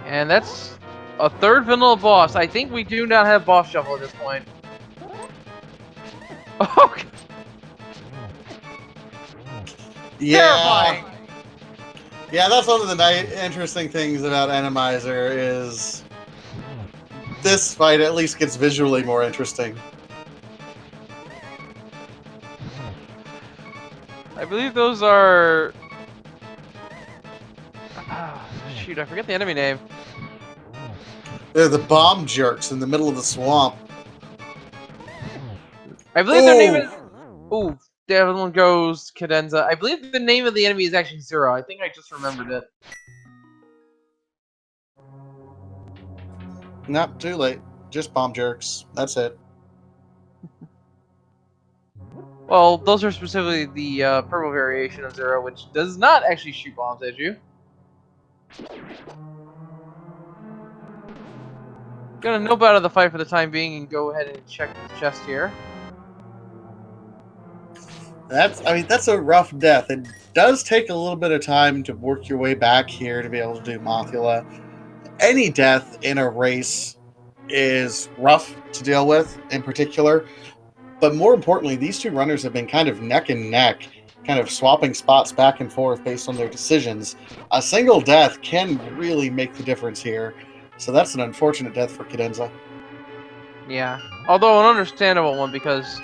And that's a third vanilla boss. I think we do not have boss shuffle at this point. Oh, Yeah. terrifying! Yeah, that's one of the interesting things about Randomizer is this fight at least gets visually more interesting. I believe those are... shoot, I forget the enemy name. They're the bomb jerks in the middle of the swamp. I believe their name is... Ooh, that one goes Cadenza. I believe the name of the enemy is actually Zero. I think I just remembered it. Nope, too late. Just bomb jerks. That's it. Well, those are specifically the purple variation of Zero, which does not actually shoot bombs at you. Gonna nope out of the fight for the time being and go ahead and check the chest here. That's a rough death. It does take a little bit of time to work your way back here to be able to do Mothula. Any death in a race is rough to deal with in particular. But more importantly, these two runners have been kind of neck and neck, kind of swapping spots back and forth based on their decisions. A single death can really make the difference here. So that's an unfortunate death for Cadenza. Yeah. Although an understandable one because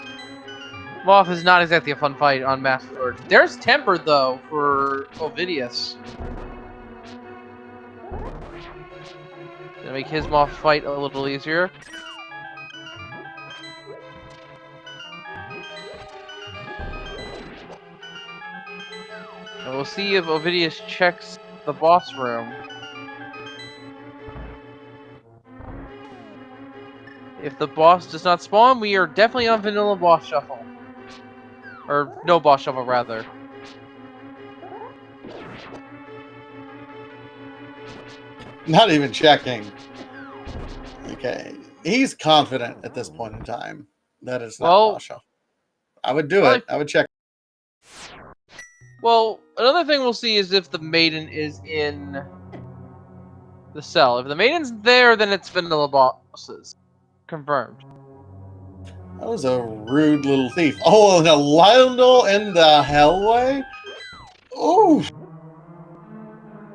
Moth is not exactly a fun fight on Master Sword. There's Tempered though for Ovidius. Gonna make his Moth fight a little easier. And we'll see if Ovidius checks the boss room. If the boss does not spawn, we are definitely on vanilla boss shuffle. Or no boss shuffle, rather. Not even checking. Okay. He's confident at this point in time. That is not boss shuffle. I would do it. I would check. Well, another thing we'll see is if the maiden is in the cell. If the maiden's there, then it's vanilla bosses. Confirmed. That was a rude little thief. Oh, and a Lionel in the hellway? Ooh.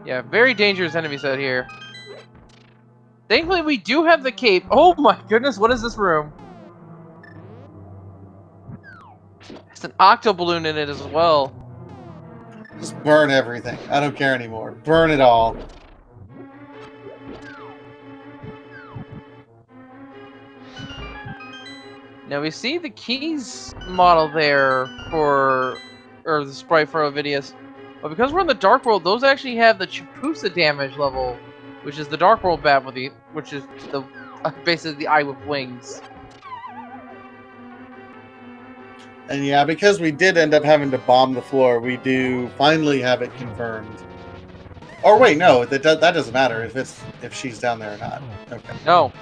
Yeah, very dangerous enemies out here. Thankfully, we do have the cape. Oh my goodness, what is this room? There's an octo balloon in it as well. Just burn everything. I don't care anymore. Burn it all. Now we see the keys model there for, or the sprite for Ovidius. But because we're in the Dark World, those actually have the Chapusa damage level, which is the Dark World bat with the, which is the basically the eye with wings. And yeah, because we did end up having to bomb the floor, we do finally have it confirmed. Or wait, no, that doesn't matter if she's down there or not. Okay. No.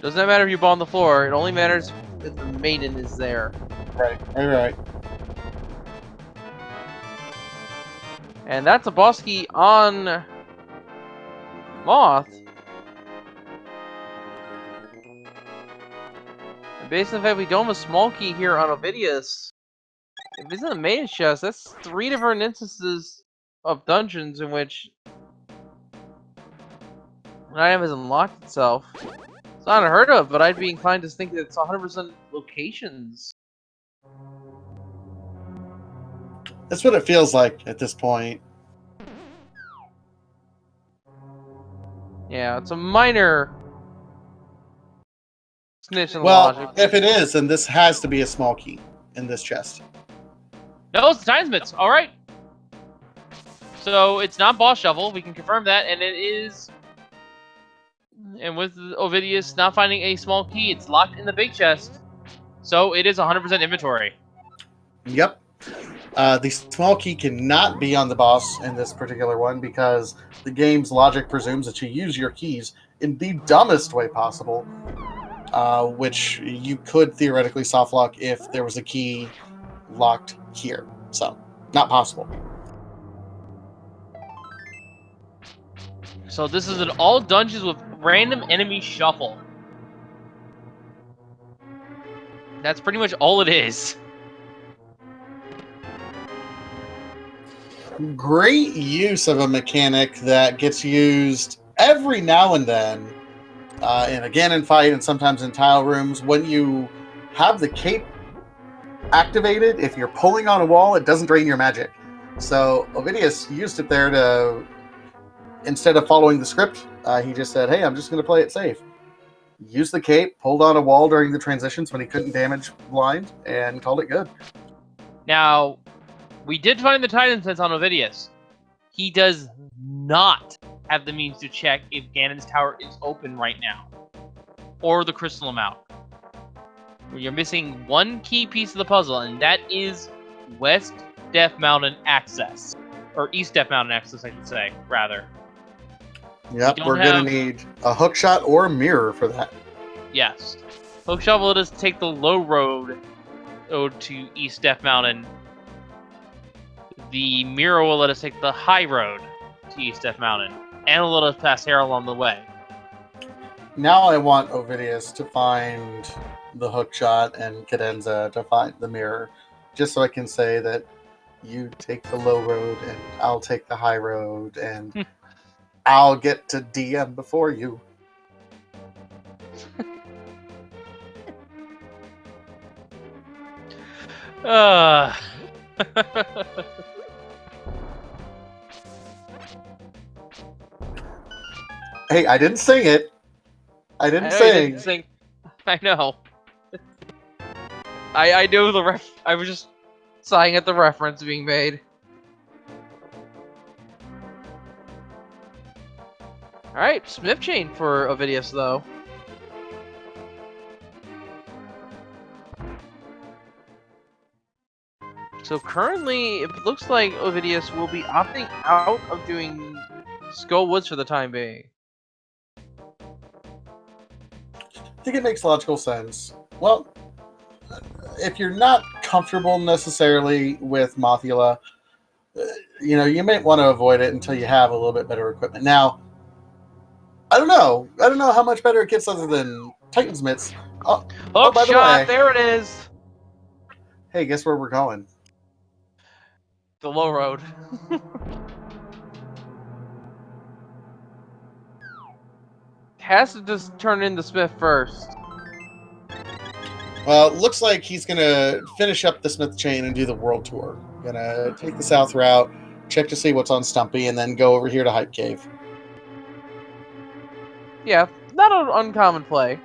Doesn't matter if you bomb the floor. It only matters if the maiden is there. Right. And that's a boss key on Moth. And based on the fact we don't have a small key here on Ovidius, if it's in the main chest, that's 3 different instances of dungeons in which an item has unlocked itself. It's not unheard of, but I'd be inclined to think that it's 100% locations That's what it feels like at this point. Yeah, it's a minor snitch in Well, logic. if it is, then this has to be a small key in this chest. No, it's the Timesmiths. All right. So it's not boss shovel. We can confirm that, and it is. And with Ovidius not finding a small key, it's locked in the big chest. So it is 100% inventory. Yep. The small key cannot be on the boss in this particular one because the game's logic presumes that you use your keys in the dumbest way possible, which you could theoretically soft lock if there was a key locked here. So, not possible. So this is an all dungeons with random enemy shuffle. That's pretty much all it is. Great use of a mechanic that gets used every now and then in a Ganon fight and sometimes in tile rooms. When you have the cape activated, if you're pulling on a wall, it doesn't drain your magic. So Ovidius used it there to, instead of following the script, he just said, hey, I'm just going to play it safe. Used the cape, pulled on a wall during the transitions when he couldn't damage blind, and called it good. Now, we did find the Timesmiths on Ovidius. He does not have the means to check if Ganon's tower is open right now, or the crystal amount. You're missing one key piece of the puzzle, and that is West Death Mountain access. Or East Death Mountain access, I should say, rather. Yep, we're going to need a hook shot or a mirror for that. Yes. Hook Shovel let us take the low road to East Death Mountain. The mirror will let us take the high road to East Death Mountain. And will let us pass Hera along the way. Now I want Ovidius to find the hook shot and Cadenza to find the mirror, just so I can say that you take the low road and I'll take the high road and I'll get to DM before you. Hey, I didn't sing it. I didn't sing. I know. I know the ref. I was just sighing at the reference being made. Alright, Smith chain for Ovidius, though. So currently, it looks like Ovidius will be opting out of doing Skull Woods for the time being. I think it makes logical sense. Well, if you're not comfortable necessarily with Mothula, you might want to avoid it until you have a little bit better equipment. Now, I don't know how much better it gets other than Titan's Mitts. Hook by the shot, way, there it is. Hey, guess where we're going? The low road. Has to just turn in the Smith first. Well, it looks like he's going to finish up the Smith chain and do the world tour. Going to take the south route, check to see what's on Stumpy, and then go over here to Hype Cave. Yeah, not an uncommon play.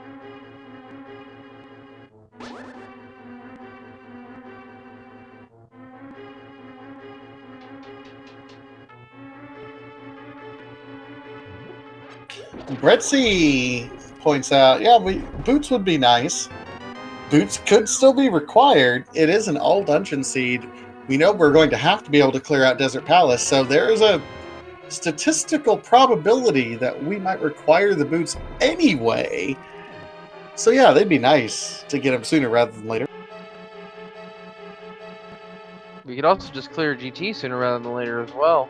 Bretzy points out, yeah, boots would be nice. Boots could still be required. It is an all dungeon seed. We know we're going to have to be able to clear out Desert Palace, so there is a statistical probability that we might require the boots anyway. So yeah, they'd be nice to get them sooner rather than later. We could also just clear GT sooner rather than later as well.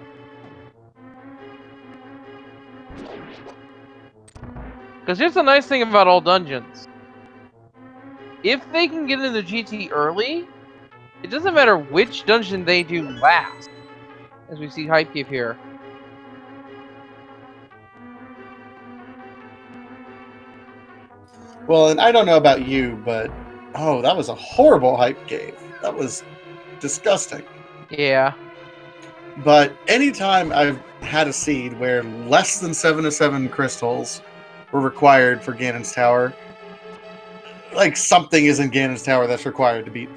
Because here's the nice thing about all dungeons. If they can get into GT early, it doesn't matter which dungeon they do last. As we see Hype Cave here. Well, and I don't know about you, but oh, that was a horrible Hype Cave. That was disgusting. Yeah. But anytime I've had a seed where less than 7 to 7 crystals were required for Ganon's Tower, like something is in Ganon's Tower that's required to beat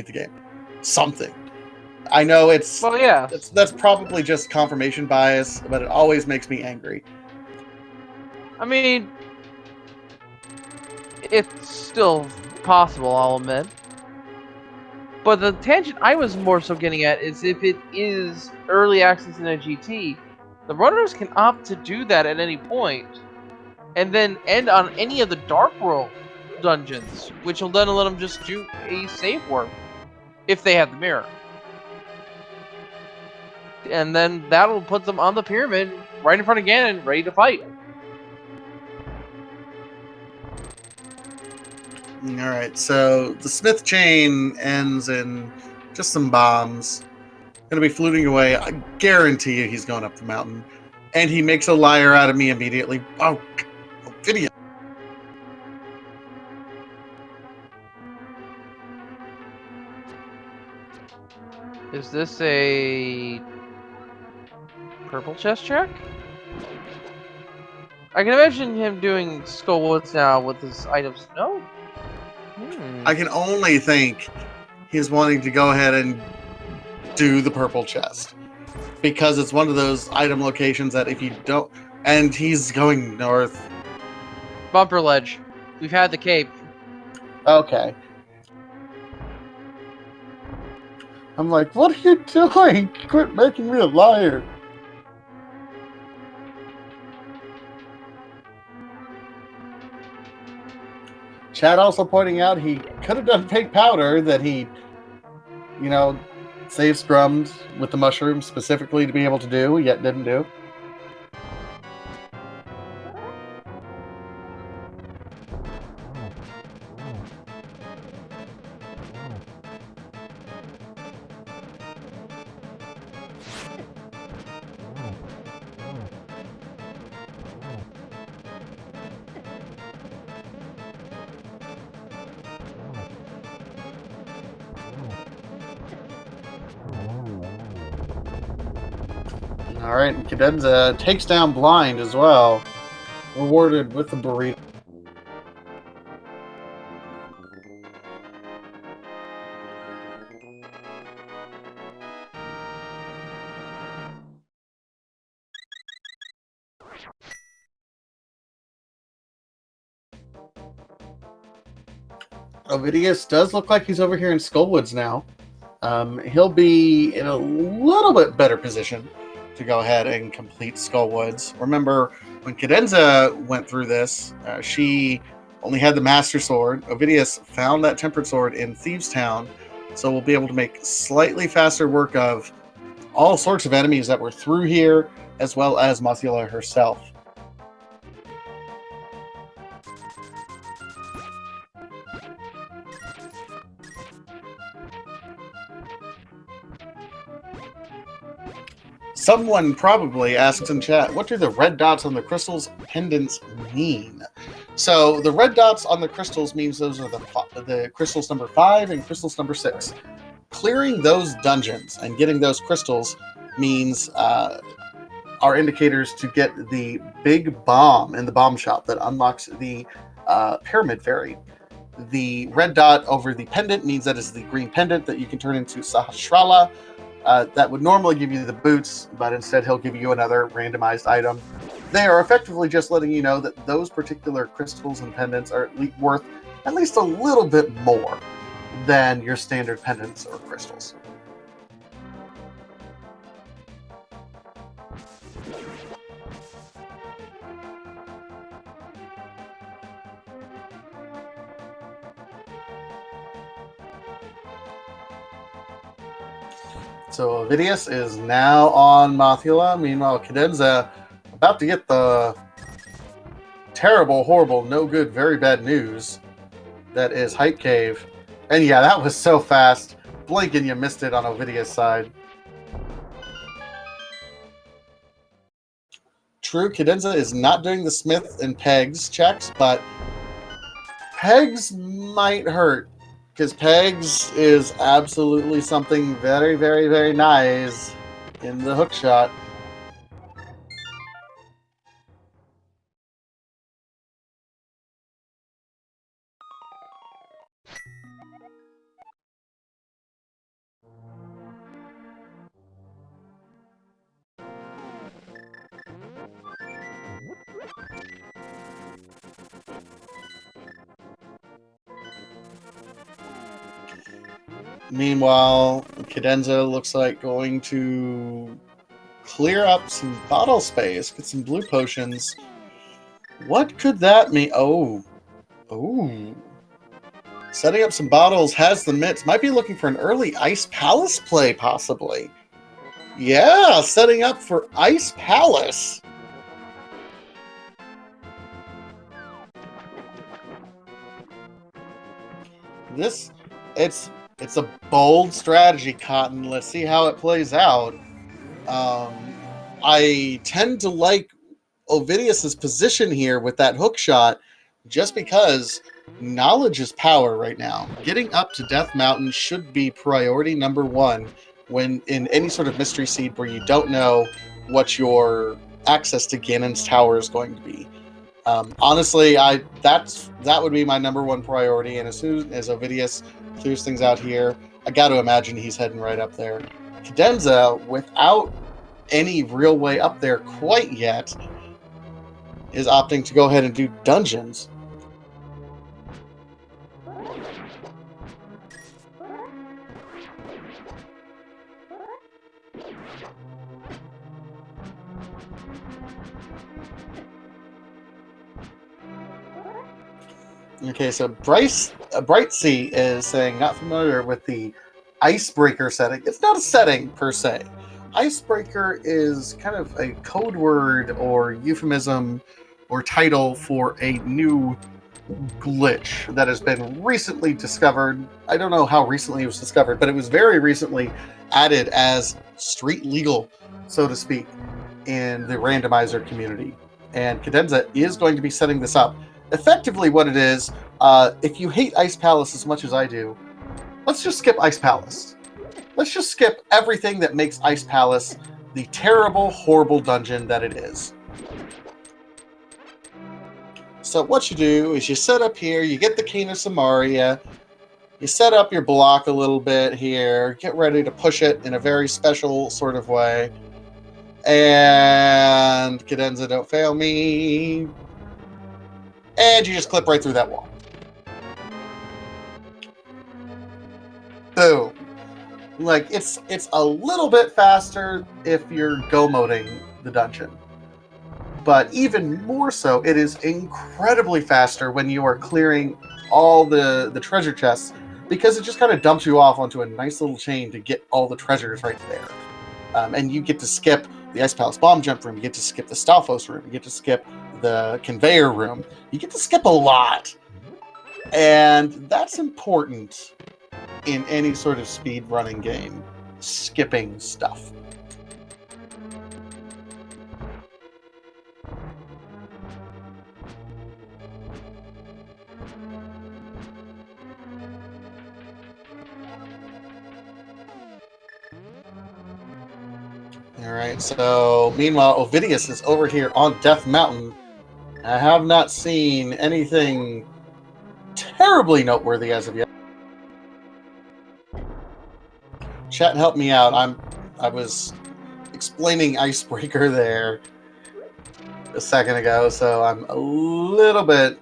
the game. Something. I know Well, yeah. that's probably just confirmation bias, but it always makes me angry. I mean, it's still possible, I'll admit. But the tangent I was more so getting at is if it is early access in a GT, the runners can opt to do that at any point, and then end on any of the Dark World dungeons, which will then let them just do a save warp if they have the mirror. And then that'll put them on the pyramid right in front of Ganon, ready to fight. Alright, so the Smith chain ends in just some bombs. Gonna be fluting away. I guarantee you he's going up the mountain. And he makes a liar out of me immediately. Oh, video. Is this a purple chest check? I can imagine him doing Skull Woods now with his items. No? I can only think he's wanting to go ahead and do the purple chest. Because it's one of those item locations that if you don't... And he's going north. Bumper ledge. We've had the cape. Okay. I'm like, what are you doing? Quit making me a liar. Chad also pointing out he could have done fake powder that he, save scrummed with the mushroom specifically to be able to do, yet didn't do. Alright, and Cadenza takes down Blind as well. Rewarded with the burrito. Ovidius does look like he's over here in Skullwoods now. He'll be in a little bit better position to go ahead and complete Skullwoods. Remember, when Cadenza went through this, she only had the Master Sword. Ovidius found that Tempered Sword in Thieves Town, so we'll be able to make slightly faster work of all sorts of enemies that were through here, as well as Mothula herself. Someone probably asks in chat, what do the red dots on the crystals pendants mean? So the red dots on the crystals means those are the crystals number 5 and crystals number 6. Clearing those dungeons and getting those crystals means are indicators to get the big bomb in the bomb shop that unlocks the pyramid fairy. The red dot over the pendant means that is the green pendant that you can turn into Sahasrara. That would normally give you the boots, but instead he'll give you another randomized item. They are effectively just letting you know that those particular crystals and pendants are worth at least a little bit more than your standard pendants or crystals. So Ovidius is now on Mothula. Meanwhile, Cadenza about to get the terrible, horrible, no good, very bad news that is Hype Cave. And yeah, that was so fast. Blink and you missed it on Ovidius' side. True, Cadenza is not doing the Smith and Pegs checks, but Pegs might hurt Because Pegs is absolutely something very, very, very nice in the hook shot. Meanwhile, Cadenza looks like going to clear up some bottle space, get some blue potions. What could that mean? Oh. Setting up some bottles has the mitts. Might be looking for an early Ice Palace play, possibly. Yeah, setting up for Ice Palace. It's a bold strategy, Cotton. Let's see how it plays out. I tend to like Ovidius's position here with that hook shot, just because knowledge is power right now. Getting up to Death Mountain should be priority number one when in any sort of mystery seed where you don't know what your access to Ganon's tower is going to be. Honestly, that would be my number one priority. And as soon as Ovidius clears things out here, I got to imagine he's heading right up there. Cadenza, without any real way up there quite yet, is opting to go ahead and do dungeons. Okay, so Brightsea is saying not familiar with the Icebreaker setting. It's not a setting per se. Icebreaker is kind of a code word or euphemism or title for a new glitch that has been recently discovered. I don't know how recently it was discovered, but it was very recently added as street legal, so to speak, in the randomizer community. And Cadenza is going to be setting this up. Effectively, what it is, if you hate Ice Palace as much as I do, let's just skip Ice Palace. Let's just skip everything that makes Ice Palace the terrible, horrible dungeon that it is. So what you do is you set up here, you get the Cane of Samaria, you set up your block a little bit here, get ready to push it in a very special sort of way. And Cadenza, don't fail me. And you just clip right through that wall. Boom. Like, it's a little bit faster if you're go-moding the dungeon. But even more so, it is incredibly faster when you are clearing all the treasure chests, because it just kind of dumps you off onto a nice little chain to get all the treasures right there. And you get to skip the Ice Palace Bomb Jump room, you get to skip the Stalfos room, you get to skip the conveyor room. You get to skip a lot. And that's important in any sort of speed running game. Skipping stuff. Alright, so meanwhile, Ovidius is over here on Death Mountain. I have not seen anything terribly noteworthy as of yet. Chat, help me out. I was explaining Icebreaker there a second ago, so I'm a little bit...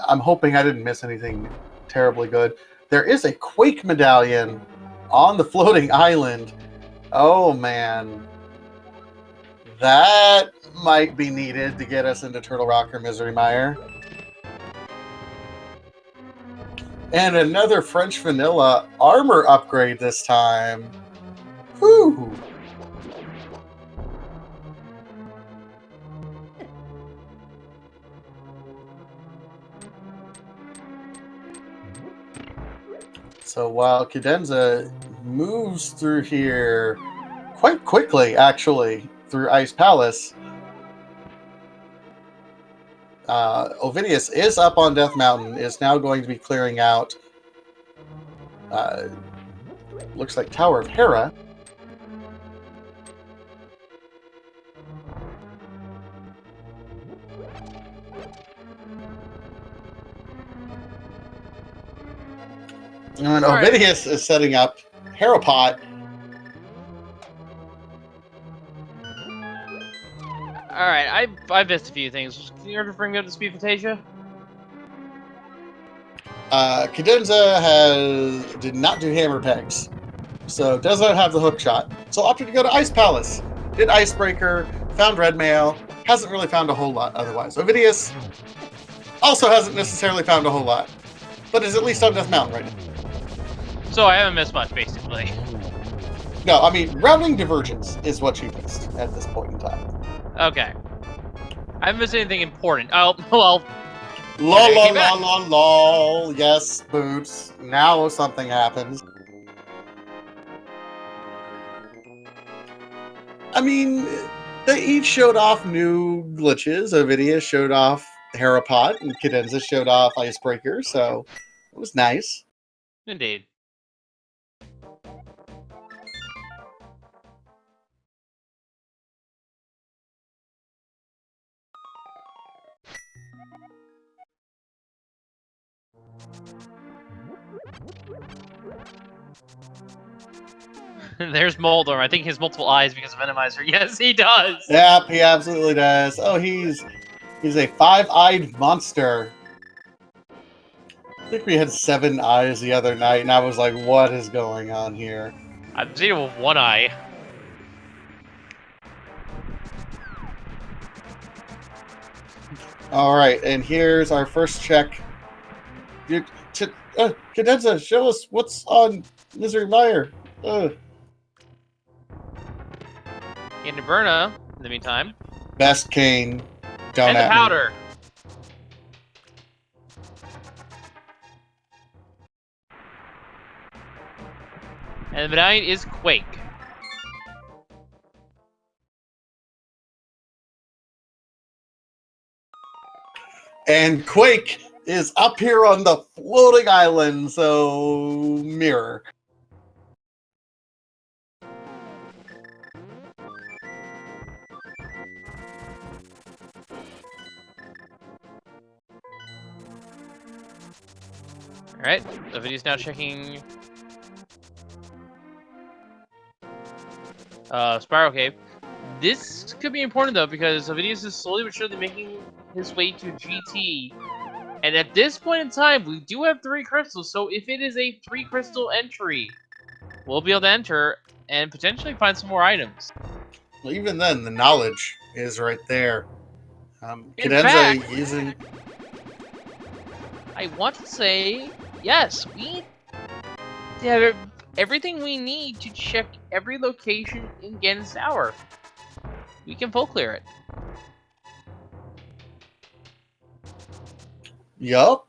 I'm hoping I didn't miss anything terribly good. There is a Quake medallion on the floating island. Oh, man. That might be needed to get us into Turtle Rock or Misery Mire. And another French vanilla armor upgrade this time. Whew. So while Cadenza moves through here quite quickly, actually, through Ice Palace, Ovidius is up on Death Mountain, is now going to be clearing out Looks like Tower of Hera. And All right. Ovidius is setting up Hera Pot. All right, I missed a few things. Can you ever bring me up to speed, Fantasia? Cadenza did not do hammer pegs, so does not have the hook shot. So opted to go to Ice Palace. Did Icebreaker, found Red Mail, hasn't really found a whole lot otherwise. Ovidius also hasn't necessarily found a whole lot, but is at least on Death Mountain right now. So I haven't missed much, basically. No, I mean, Rounding Divergence is what she missed at this point in time. Okay. I haven't missed anything important. Oh, well. Lol, Okay, lol, back. lol, lol, lol. Yes, Boots. Now something happens. I mean, they each showed off new glitches. Ovidius showed off Hera Pot, and Cadenza showed off Icebreaker, so it was nice. Indeed. There's Moldor. I think he has multiple eyes because of Randomizer. Yes, he does. Yep, he absolutely does. Oh, he's a five-eyed monster. I think we had 7 eyes the other night, and I was like, what is going on here? I've seen him with one eye. Alright, and here's our first check. Cadenza, show us what's on Misery Mire. Getting Berna in the meantime. Best cane. Don't And the at me. powder. And the medallion is Quake. And Quake is up here on the floating island, so mirror. Alright, the video's now checking Spiral Cave. This could be important though, because Ovidius is slowly but surely making his way to GT. And at this point in time, we do have 3 crystals, so if it is a 3 crystal entry, we'll be able to enter and potentially find some more items. Well, even then, the knowledge is right there. In Cadenza fact- using... I want to say, yes, we have everything we need to check every location in Ganon's Tower. We can full clear it. Yup.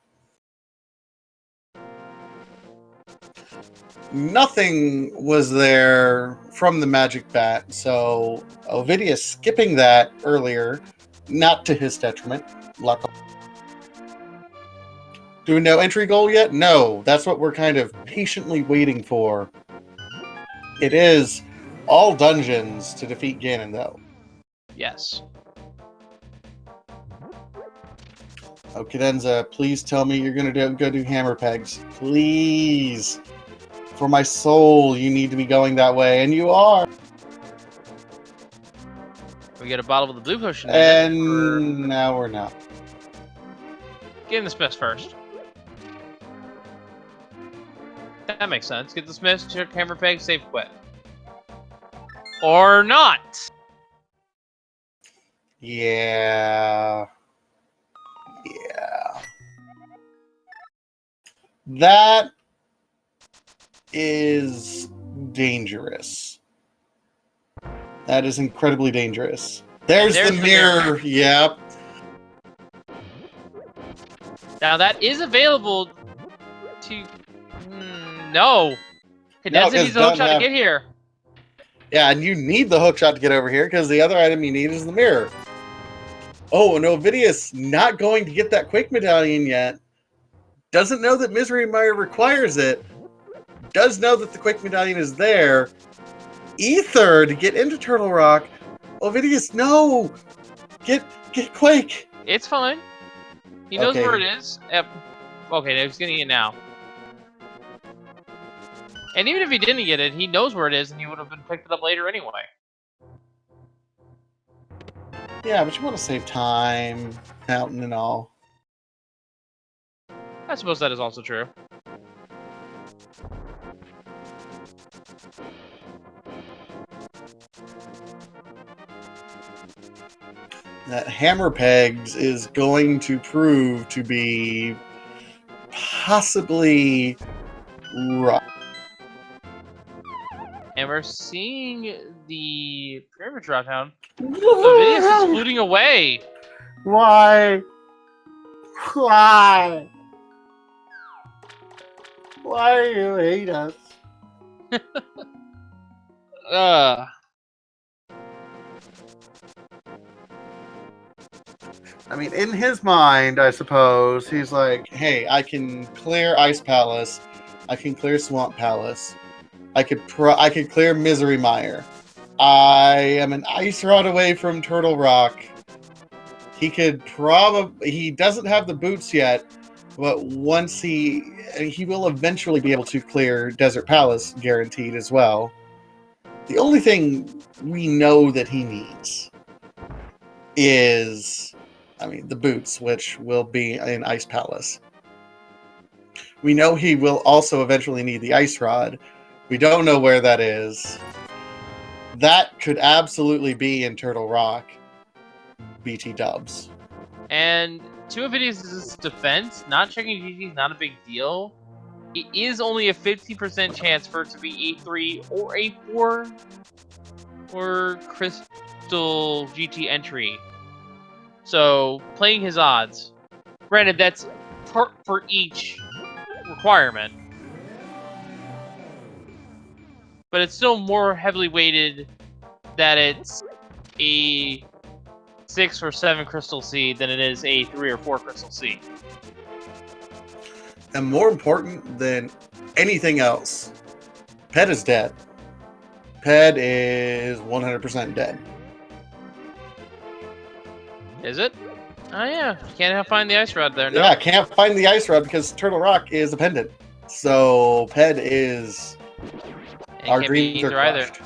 Nothing was there from the magic bat, so Ovidius skipping that earlier, not to his detriment. Luckily. Do we know entry goal yet? No, that's what we're kind of patiently waiting for. It is all dungeons to defeat Ganon, though. Yes. Oh, Cadenza, please tell me you're going to go do hammer pegs. Please. For my soul, you need to be going that way, and you are. We get a bottle with the blue potion in And it. now we're not. Getting the Smiths first. That makes sense. Get the Smiths, check hammer peg, save quit. Or not! Yeah. Yeah. That is dangerous. That is incredibly dangerous. There's the mirror. Yep. Now that is available to... no! Cadenza needs a hookshot to get here. Yeah, and you need the hookshot to get over here, because the other item you need is the mirror. Oh, and Ovidius not going to get that Quake Medallion yet. Doesn't know that Misery Mire requires it. does know that the Quake Medallion is there. Ether to get into Turtle Rock. Ovidius, no! Get Quake! It's fine. He knows Okay. where it is. Yep. Okay, he's getting it now. And even if he didn't get it, he knows where it is, and he would have been picked it up later anyway. Yeah, but you want to save time, mountain and all. I suppose that is also true. That Hammer Pegs is going to prove to be possibly rough. And we're seeing the pyramid drop down. Ovidius is fluting away. Why? Why? Why do you hate us? I mean, in his mind, I suppose, he's like, hey, I can clear Ice Palace. I can clear Swamp Palace. I could clear Misery Mire. I am an ice rod away from Turtle Rock. He could he doesn't have the boots yet, but once he will eventually be able to clear Desert Palace, guaranteed as well. The only thing we know that he needs is, the boots, which will be in Ice Palace. We know he will also eventually need the Ice Rod. We don't know where that is. That could absolutely be in Turtle Rock. BT dubs. And to Ovidius' defense, not checking GT is not a big deal. It is only a 50% chance for it to be A3 or A4 or Crystal GT entry. So, playing his odds. Granted, that's for each requirement. But it's still more heavily weighted that it's a 6 or 7 Crystal Seed than it is a 3 or 4 Crystal Seed. And more important than anything else, Ped is dead. Ped is 100% dead. Is it? Oh yeah, can't find the Ice Rod there. No. Yeah, can't find the Ice Rod because Turtle Rock is a pendant. So Ped is... It our can't be dreams are either either. crushed.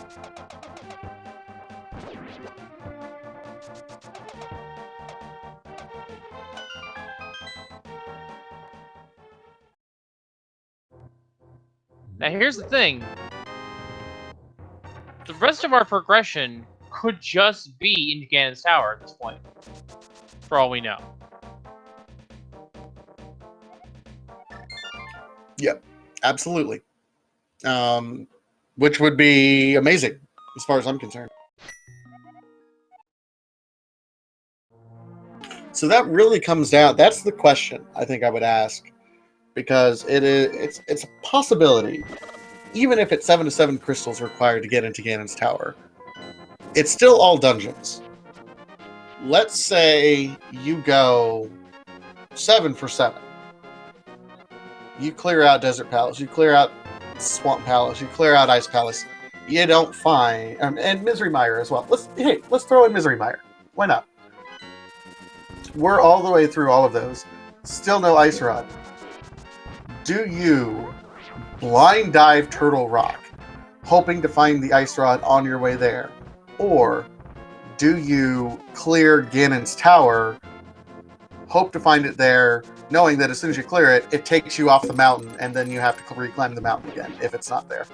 Now here's the thing. The rest of our progression could just be in Ganon's Tower at this point. For all we know. Yep, absolutely. Which would be amazing, as far as I'm concerned. So that really comes down. That's the question I think I would ask, because it's a possibility. Even if it's 7 to 7 crystals required to get into Ganon's Tower, it's still all dungeons. Let's say you go 7 for 7. You clear out Desert Palace, you clear out Swamp Palace, you clear out Ice Palace. You don't find... and Misery Mire as well. Let's throw in Misery Mire. Why not? We're all the way through all of those. Still no Ice Rod. Do you blind dive Turtle Rock, hoping to find the Ice Rod on your way there? Or do you clear Ganon's Tower, hope to find it there, knowing that as soon as you clear it, it takes you off the mountain, and then you have to reclimb the mountain again, if it's not there?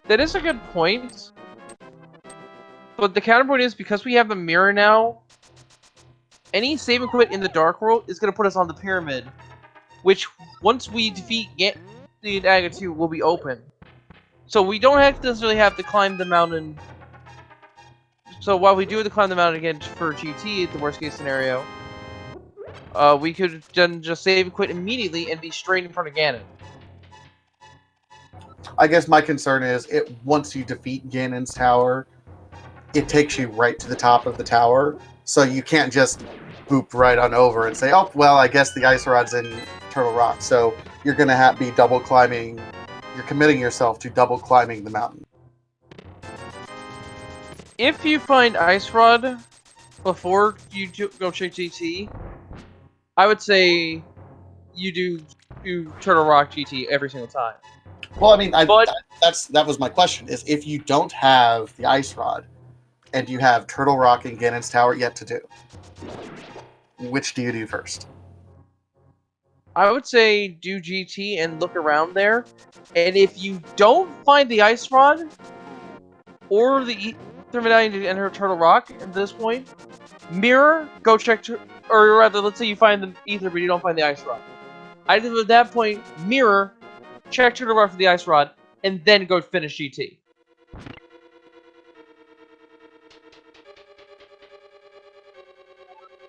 That is a good point. But the counterpoint is, because we have the mirror now, any save and quit in the Dark World is going to put us on the pyramid, which, once we defeat the Aga 2, will be open. So we don't necessarily have to climb the mountain. So while we do have to climb the mountain again for GT, the worst case scenario, we could then just save and quit immediately and be straight in front of Ganon. I guess my concern is, once you defeat Ganon's Tower, it takes you right to the top of the tower, so you can't just boop right on over and say, oh, well, I guess the Ice Rod's in Turtle Rock. So you're going to be double climbing. You're committing yourself to double climbing the mountain. If you find Ice Rod before you go check GT, I would say you do Turtle Rock GT every single time. Well, I mean, that was my question, is if you don't have the Ice Rod, and you have Turtle Rock and Ganon's Tower yet to do, which do you do first? I would say do GT and look around there, and if you don't find the Ice Rod, or the Ether Medallion to enter Turtle Rock at this point, mirror, go check, or rather, let's say you find the Ether but you don't find the Ice Rod. I think at that point, mirror, check Turtle Rock for the Ice Rod, and then go finish GT.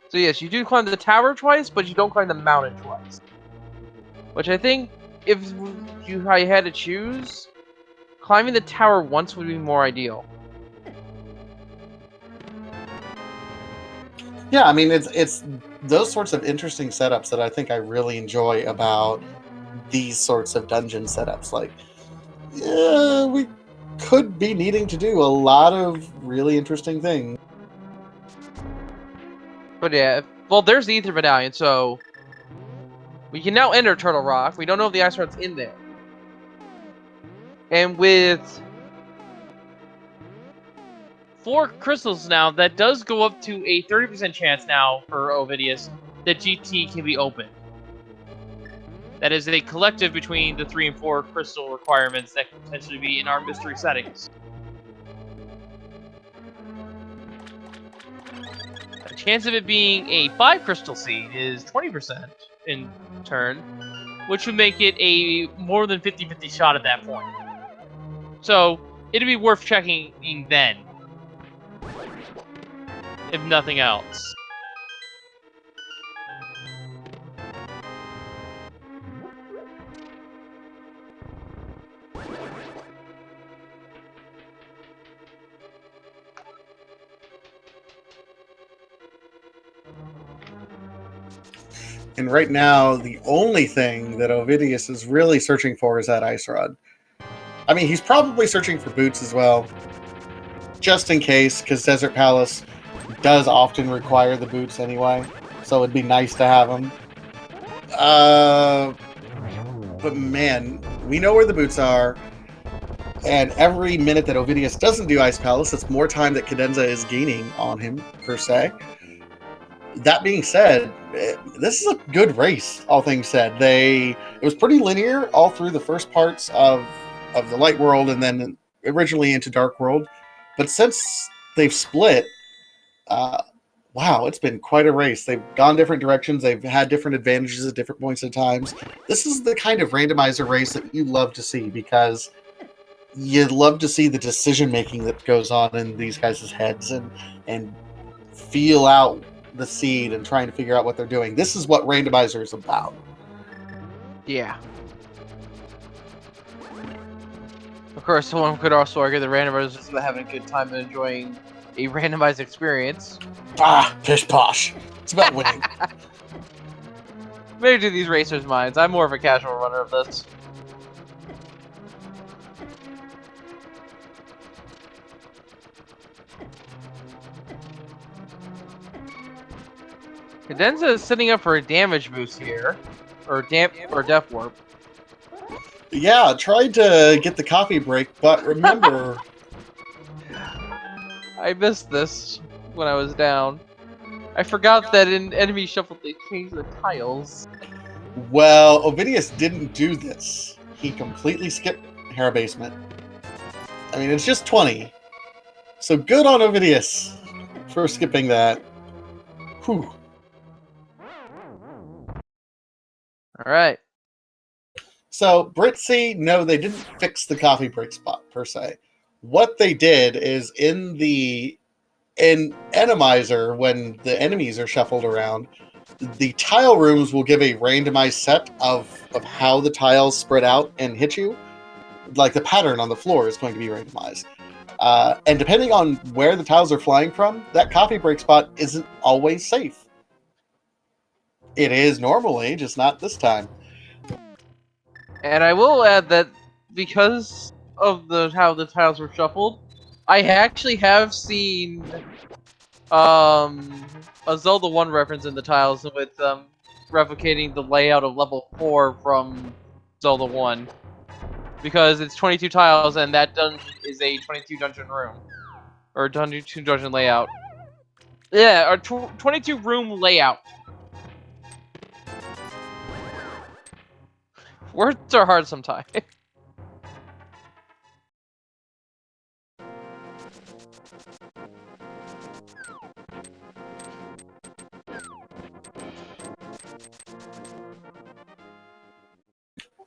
So yes, you do climb the tower twice, but you don't climb the mountain twice. Which I think, if you had to choose, climbing the tower once would be more ideal. Yeah, I mean, it's those sorts of interesting setups that I think I really enjoy about these sorts of dungeon setups. Like, yeah, we could be needing to do a lot of really interesting things. But yeah, well, there's the Ether Medallion, so we can now enter Turtle Rock. We don't know if the Ice Rod's in there. And with 4 crystals now, that does go up to a 30% chance now for Ovidius that GT can be opened. That is a collective between the 3 and 4 crystal requirements that could potentially be in our mystery settings. The chance of it being a 5 crystal seed is 20% in turn, which would make it a more than 50-50 shot at that point. So, it'd be worth checking then, if nothing else. And right now, the only thing that Ovidius is really searching for is that Ice Rod. I mean, he's probably searching for boots as well, just in case, because Desert Palace does often require the boots anyway, so it'd be nice to have them. But man, we know where the boots are, and every minute that Ovidius doesn't do Ice Palace, it's more time that Cadenza is gaining on him, per se. That being said, this is a good race, all things said. It was pretty linear all through the first parts of the Light World and then originally into Dark World. But since they've split, wow, it's been quite a race. They've gone different directions. They've had different advantages at different points in times. This is the kind of randomizer race that you love to see, because you love to see the decision-making that goes on in these guys' heads and feel out the seed and trying to figure out what they're doing. This is what Randomizer is about. yeah. Of course, someone could also argue that randomizers is about having a good time and enjoying a randomized experience. Ah, pish posh. It's about winning. Maybe to these racers' minds. I'm more of a casual runner of this. Cadenza is setting up for a damage boost here, or death warp. Yeah, tried to get the coffee break, but remember, I missed this when I was down. I forgot that in Enemy Shuffle they changed the tiles. well, Ovidius didn't do this. He completely skipped Hera Basement. I mean, it's just 20. So good on Ovidius for skipping that. Whew. Alright. So, Britzy, no, they didn't fix the coffee break spot, per se. What they did is in Randomizer, when the enemies are shuffled around, the tile rooms will give a randomized set of how the tiles spread out and hit you. Like the pattern on the floor is going to be randomized. And depending on where the tiles are flying from, that coffee break spot isn't always safe. It is normally, just not this time. And I will add that because of how the tiles were shuffled, I actually have seen a Zelda 1 reference in the tiles with replicating the layout of level 4 from Zelda 1. Because it's 22 tiles and that dungeon is a 22 dungeon room. Or 22 dungeon layout. Yeah, or 22 room layout. Words are hard sometimes.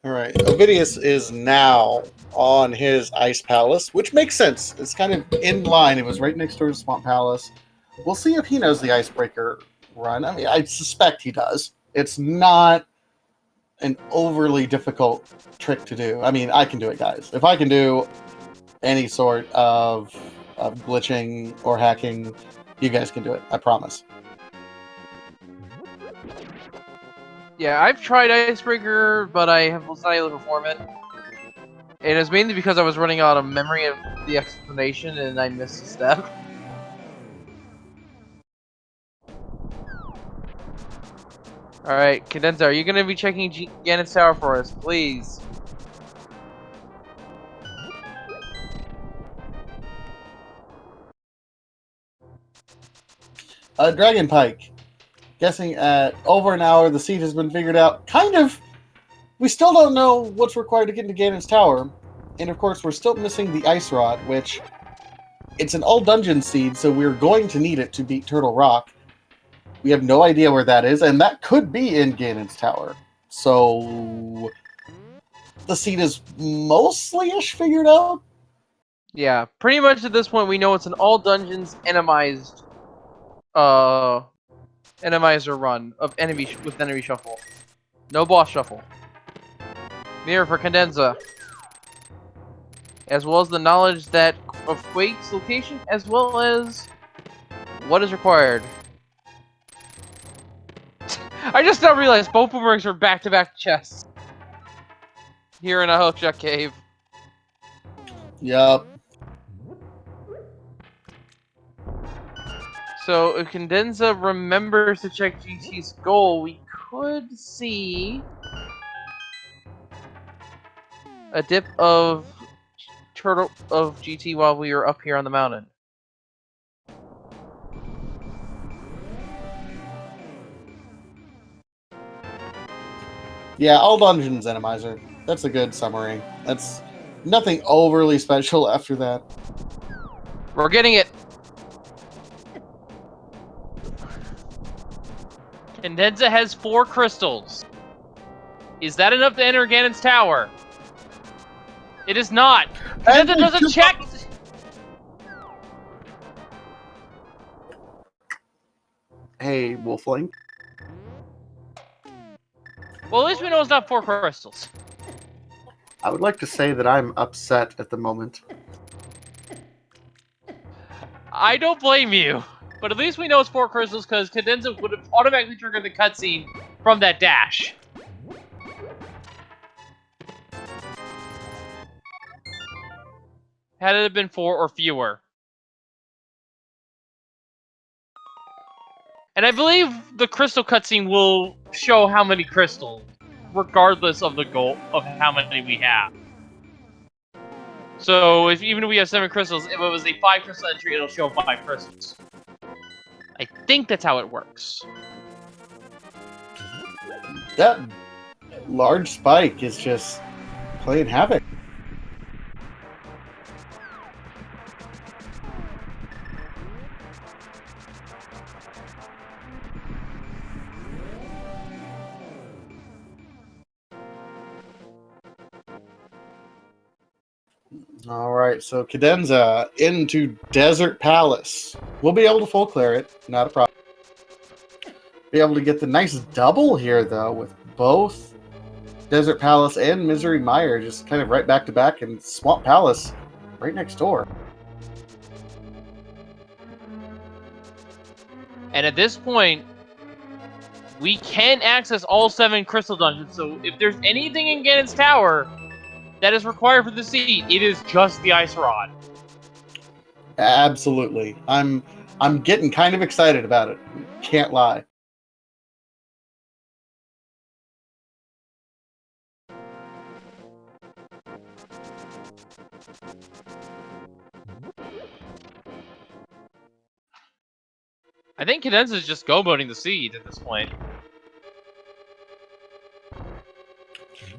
All right, Ovidius is now on his ice palace, which makes sense. It's kind of in line. It was right next door to Swamp Palace. We'll see if he knows the icebreaker run. I mean, I suspect he does. It's not an overly difficult trick to do. I mean, I can do it, guys. If I can do any sort of glitching or hacking, you guys can do it. I promise. Yeah, I've tried Icebreaker, but I was not able to perform it. And it's mainly because I was running out of memory of the explanation and I missed a step. Alright, Cadenza, are you going to be checking Ganon's Tower for us, please? Dragon Pike. Guessing at over an hour, the seed has been figured out. Kind of. We still don't know what's required to get into Ganon's Tower. And of course, we're still missing the Ice Rod, which it's an all dungeon seed, so we're going to need it to beat Turtle Rock. We have no idea where that is, and that could be in Ganon's Tower. So the seed is mostly-ish figured out. Yeah, pretty much at this point we know it's an all dungeons enemized enemizer run of with enemy shuffle. No boss shuffle. Mirror for Cadenza. As well as the knowledge that of Quake's location, as well as what is required. I just now realized both boomerangs are back-to-back chests. Here in a hookshot cave. Yup. So if Cadenza remembers to check GT's goal, we could see a dip of GT while we were up here on the mountain. Yeah, all dungeons Enemies. That's a good summary. That's nothing overly special after that. We're getting it! Cadenza has 4 crystals. Is that enough to enter Ganon's Tower? It is not. Cadenza doesn't check. Hey, Wolfling. Well, at least we know it's not 4 crystals. I would like to say that I'm upset at the moment. I don't blame you. But at least we know it's 4 crystals because Cadenza would have automatically triggered the cutscene from that dash. Had it been 4 or fewer. And I believe the crystal cutscene will show how many crystals, regardless of the goal of how many we have. So even if we have 7 crystals, if it was a 5 crystal entry, it'll show 5 crystals. I think that's how it works. That large spike is just playing havoc. Alright, so Cadenza into Desert Palace. We'll be able to full clear it, not a problem. Be able to get the nice double here, though, with both Desert Palace and Misery Mire just kind of right back to back, and Swamp Palace right next door. And at this point, we can access all 7 crystal dungeons. So if there's anything in Ganon's tower that is required for the seed, it is just the ice rod. Absolutely. I'm getting kind of excited about it. Can't lie. I think Cadenza is just go-boating the seed at this point.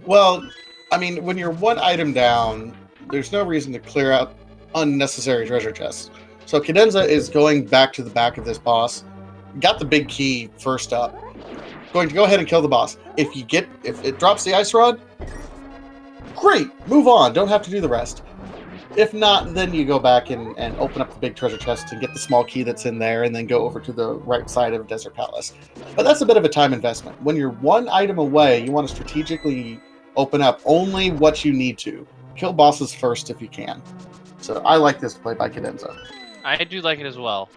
Well, I mean, when you're one item down, there's no reason to clear out unnecessary treasure chests. So Cadenza is going back to the back of this boss. Got the big key first up. Going to go ahead and kill the boss. If it drops the ice rod, great, move on. Don't have to do the rest. If not, then you go back and open up the big treasure chest and get the small key that's in there, and then go over to the right side of Desert Palace. But that's a bit of a time investment. When you're one item away, you want to strategically open up only what you need to. Kill bosses first if you can. So I like this play by Cadenza. I do like it as well.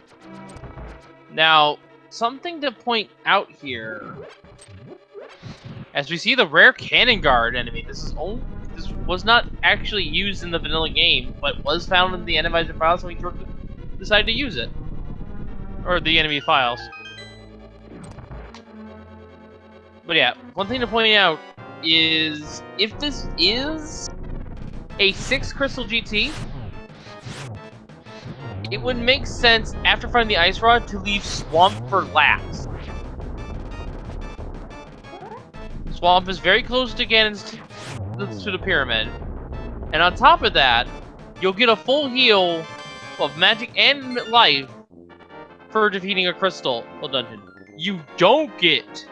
Now, something to point out here. As we see the rare Cannon Guard enemy, this was not actually used in the vanilla game, but was found in the Randomizer files, and we decided to use it. Or the enemy files. But yeah, one thing to point out is, if this is a 6 crystal GT, it would make sense, after finding the ice rod, to leave Swamp for last. Swamp is very close to Ganon's to the pyramid, and on top of that, you'll get a full heal of magic and life for defeating a crystal dungeon. You don't get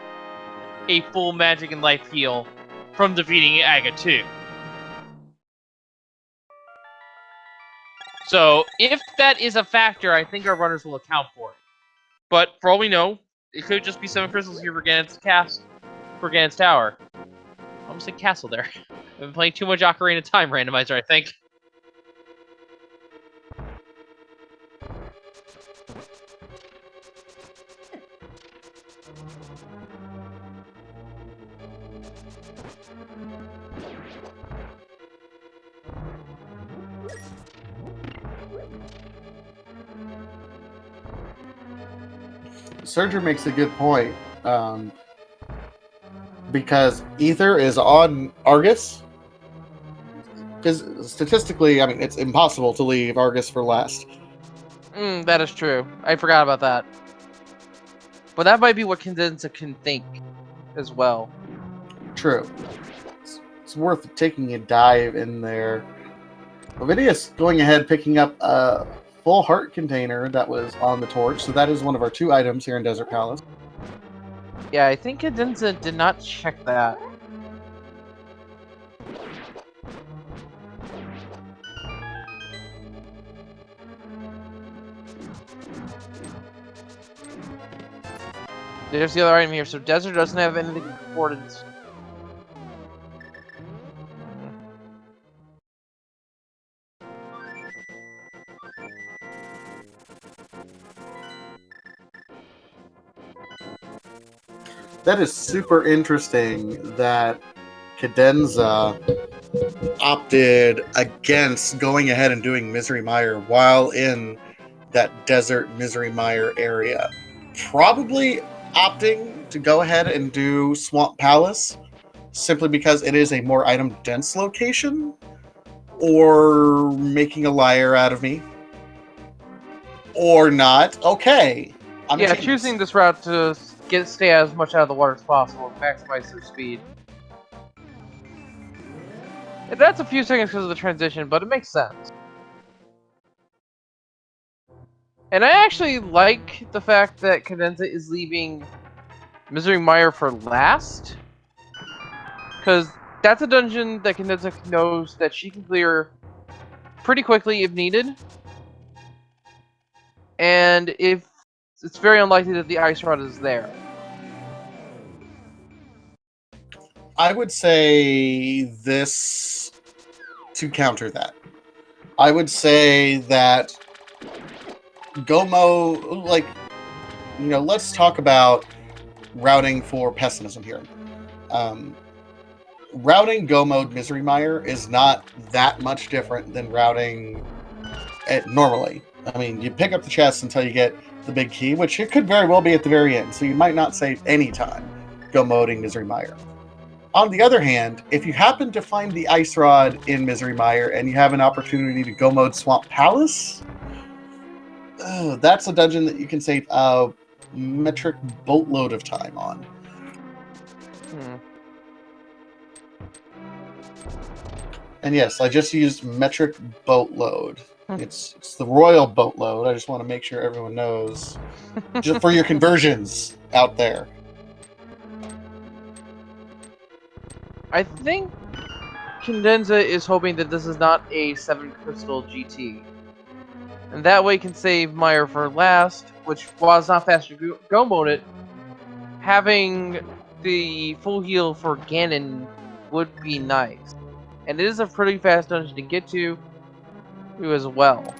a full magic and life heal from defeating Aga 2. So, if that is a factor, I think our runners will account for it. But for all we know, it could just be 7 crystals here for Ganon's tower. I almost said castle there. I've been playing too much Ocarina of Time Randomizer, I think. Serger makes a good point. Because Ether is on Argus. Because statistically, I mean, it's impossible to leave Argus for last. That is true. I forgot about that. But that might be what Cadenza can think as well. True. It's worth taking a dive in there. Ovidius going ahead, picking up a full heart container that was on the torch. So that is one of our 2 items here in Desert Palace. Yeah, I think Cadenza did not check that. There's the other item here. So Desert doesn't have anything important. That is super interesting that Cadenza opted against going ahead and doing Misery Mire while in that desert Misery Mire area. Probably opting to go ahead and do Swamp Palace simply because it is a more item dense location, or making a liar out of me, or not. Okay. Yeah, choosing this route to stay as much out of the water as possible and maximize their speed. That's a few seconds because of the transition, but it makes sense. And I actually like the fact that Cadenza is leaving Misery Mire for last, because that's a dungeon that Cadenza knows that she can clear pretty quickly if needed. And if it's very unlikely that the ice rod is there. I would say this to counter that. I would say that Gomo, like, you know, let's talk about routing for pessimism here. Routing Go Mode Misery Mire is not that much different than routing it normally. I mean, you pick up the chest until you get the big key, which it could very well be at the very end, so you might not save any time Go Moding Misery Mire. On the other hand, if you happen to find the Ice Rod in Misery Mire and you have an opportunity to Go Mode Swamp Palace, that's a dungeon that you can save a metric boatload of time on. And yes, I just used metric boatload. It's the royal boatload. I just want to make sure everyone knows, just for your conversions out there. I think Cadenza is hoping that this is not a 7 crystal GT. And that way can save Mire for last, which, while it's not faster to go mode it, having the full heal for Ganon would be nice. And it is a pretty fast dungeon to get to as well,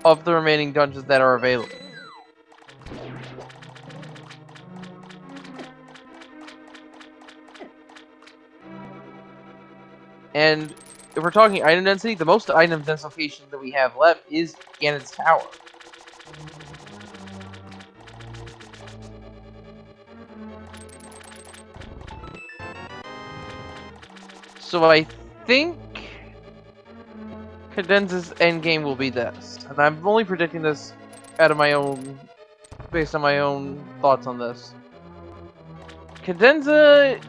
of the remaining dungeons that are available. And if we're talking item density, the most item dense location that we have left is Ganon's Tower. So I think Cadenza's endgame will be this. And I'm only predicting this out of my own, based on my own thoughts on this. Cadenza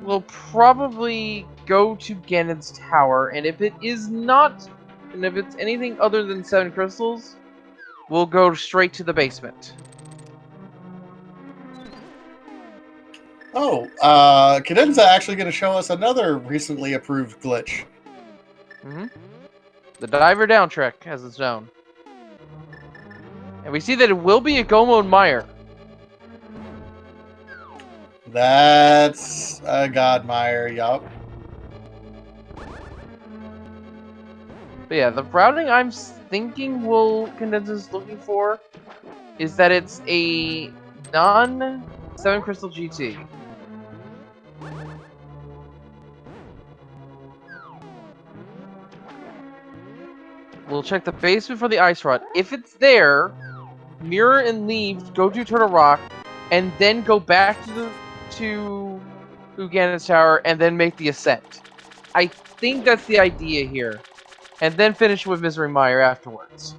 will probably go to Ganon's Tower, and if it is not, and if it's anything other than 7 crystals, we'll go straight to the basement. Oh, Cadenza actually going to show us another recently approved glitch. The Diver Down trick has its own. And we see that it will be a Go Mode Mire. That's a God Mire, yup. But yeah, the routing I'm thinking Cadenza's looking for is that it's a non-7 crystal GT. We'll check the basement for the Ice Rod. If it's there, mirror and leave, go to Turtle Rock, and then go back to Ganon's Tower, and then make the ascent. I think that's the idea here. And then finish with Misery Mire afterwards.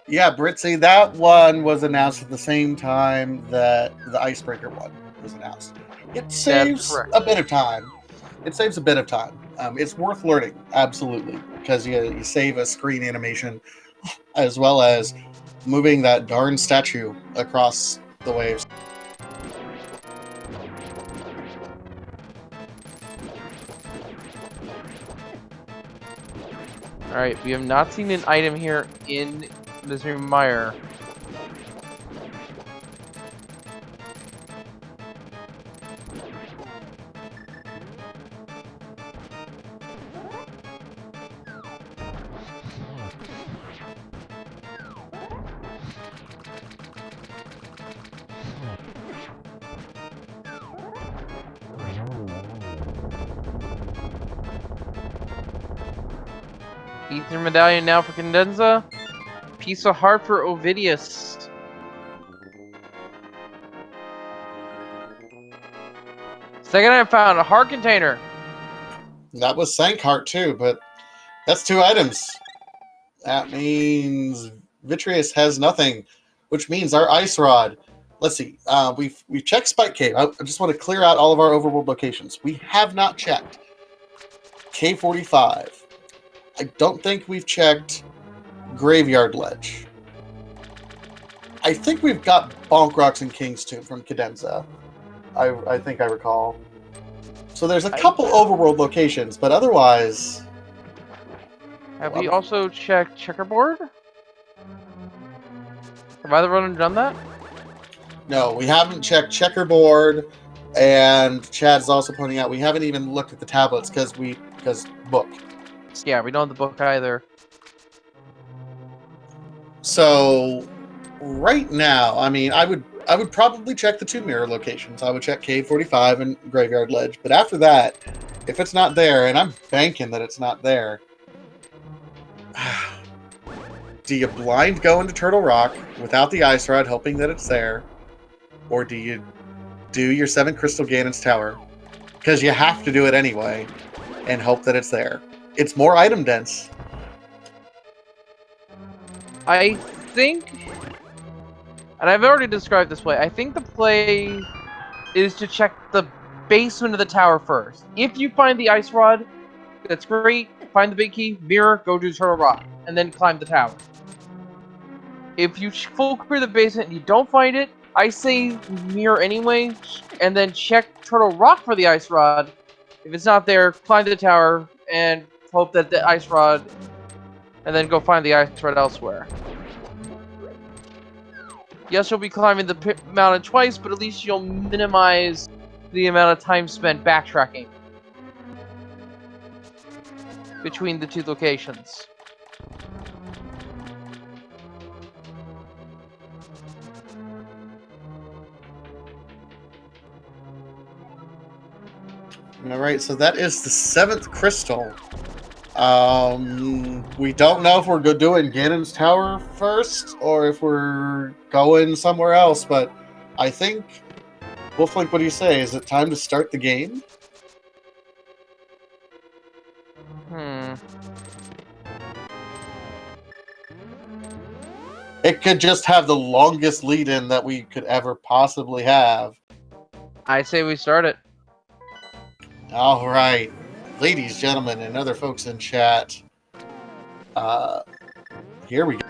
Yeah, Britzy, that one was announced at the same time that the Icebreaker one was announced. It saves a bit of time. It saves a bit of time. It's worth learning, absolutely, because you save a screen animation as well as moving that darn statue across the waves. Alright, we have not seen an item here in Misery Mire. Ether Medallion now for Cadenza. Piece of heart for Ovidius. Second I found a heart container. That was Sank Heart too, but that's 2 items. That means Vitreous has nothing, which means our Ice Rod. Let's see. We've checked Spike Cave. I just want to clear out all of our overworld locations. We have not checked K45. I don't think we've checked Graveyard Ledge. I think we've got Bonk Rocks and King's Tomb from Cadenza. I think I recall. So there's a couple overworld locations, but otherwise... Have we also checked Checkerboard? Have either of them done that? No, we haven't checked checkerboard, and Chad's also pointing out we haven't even looked at the tablets because book. Yeah, we don't have the book either. So right now, I mean, I would probably check the 2 mirror locations. I would check Cave 45 and Graveyard Ledge. But after that, if it's not there, and I'm banking that it's not there, do you blind go into Turtle Rock without the Ice Rod, hoping that it's there? Or do you do your 7 Crystal Ganon's Tower? Because you have to do it anyway, and hope that it's there. It's more item dense. I think, and I've already described this way, I think the play is to check the basement of the tower first. If you find the Ice Rod, that's great. Find the big key, mirror, go to Turtle Rock, and then climb the tower. If you full clear the basement and you don't find it, I say mirror anyway, and then check Turtle Rock for the Ice Rod. If it's not there, climb the tower and hope that the Ice Rod, and then go find the Ice Rod elsewhere. Yes, you'll be climbing the mountain twice, but at least you'll minimize the amount of time spent backtracking between the 2 locations. All right, so that is the 7th crystal. We don't know if we're doing Ganon's Tower first or if we're going somewhere else, but I think, Wolflink, what do you say? Is it time to start the game? It could just have the longest lead-in that we could ever possibly have. I say we start it. All right. Ladies, gentlemen, and other folks in chat, here we go.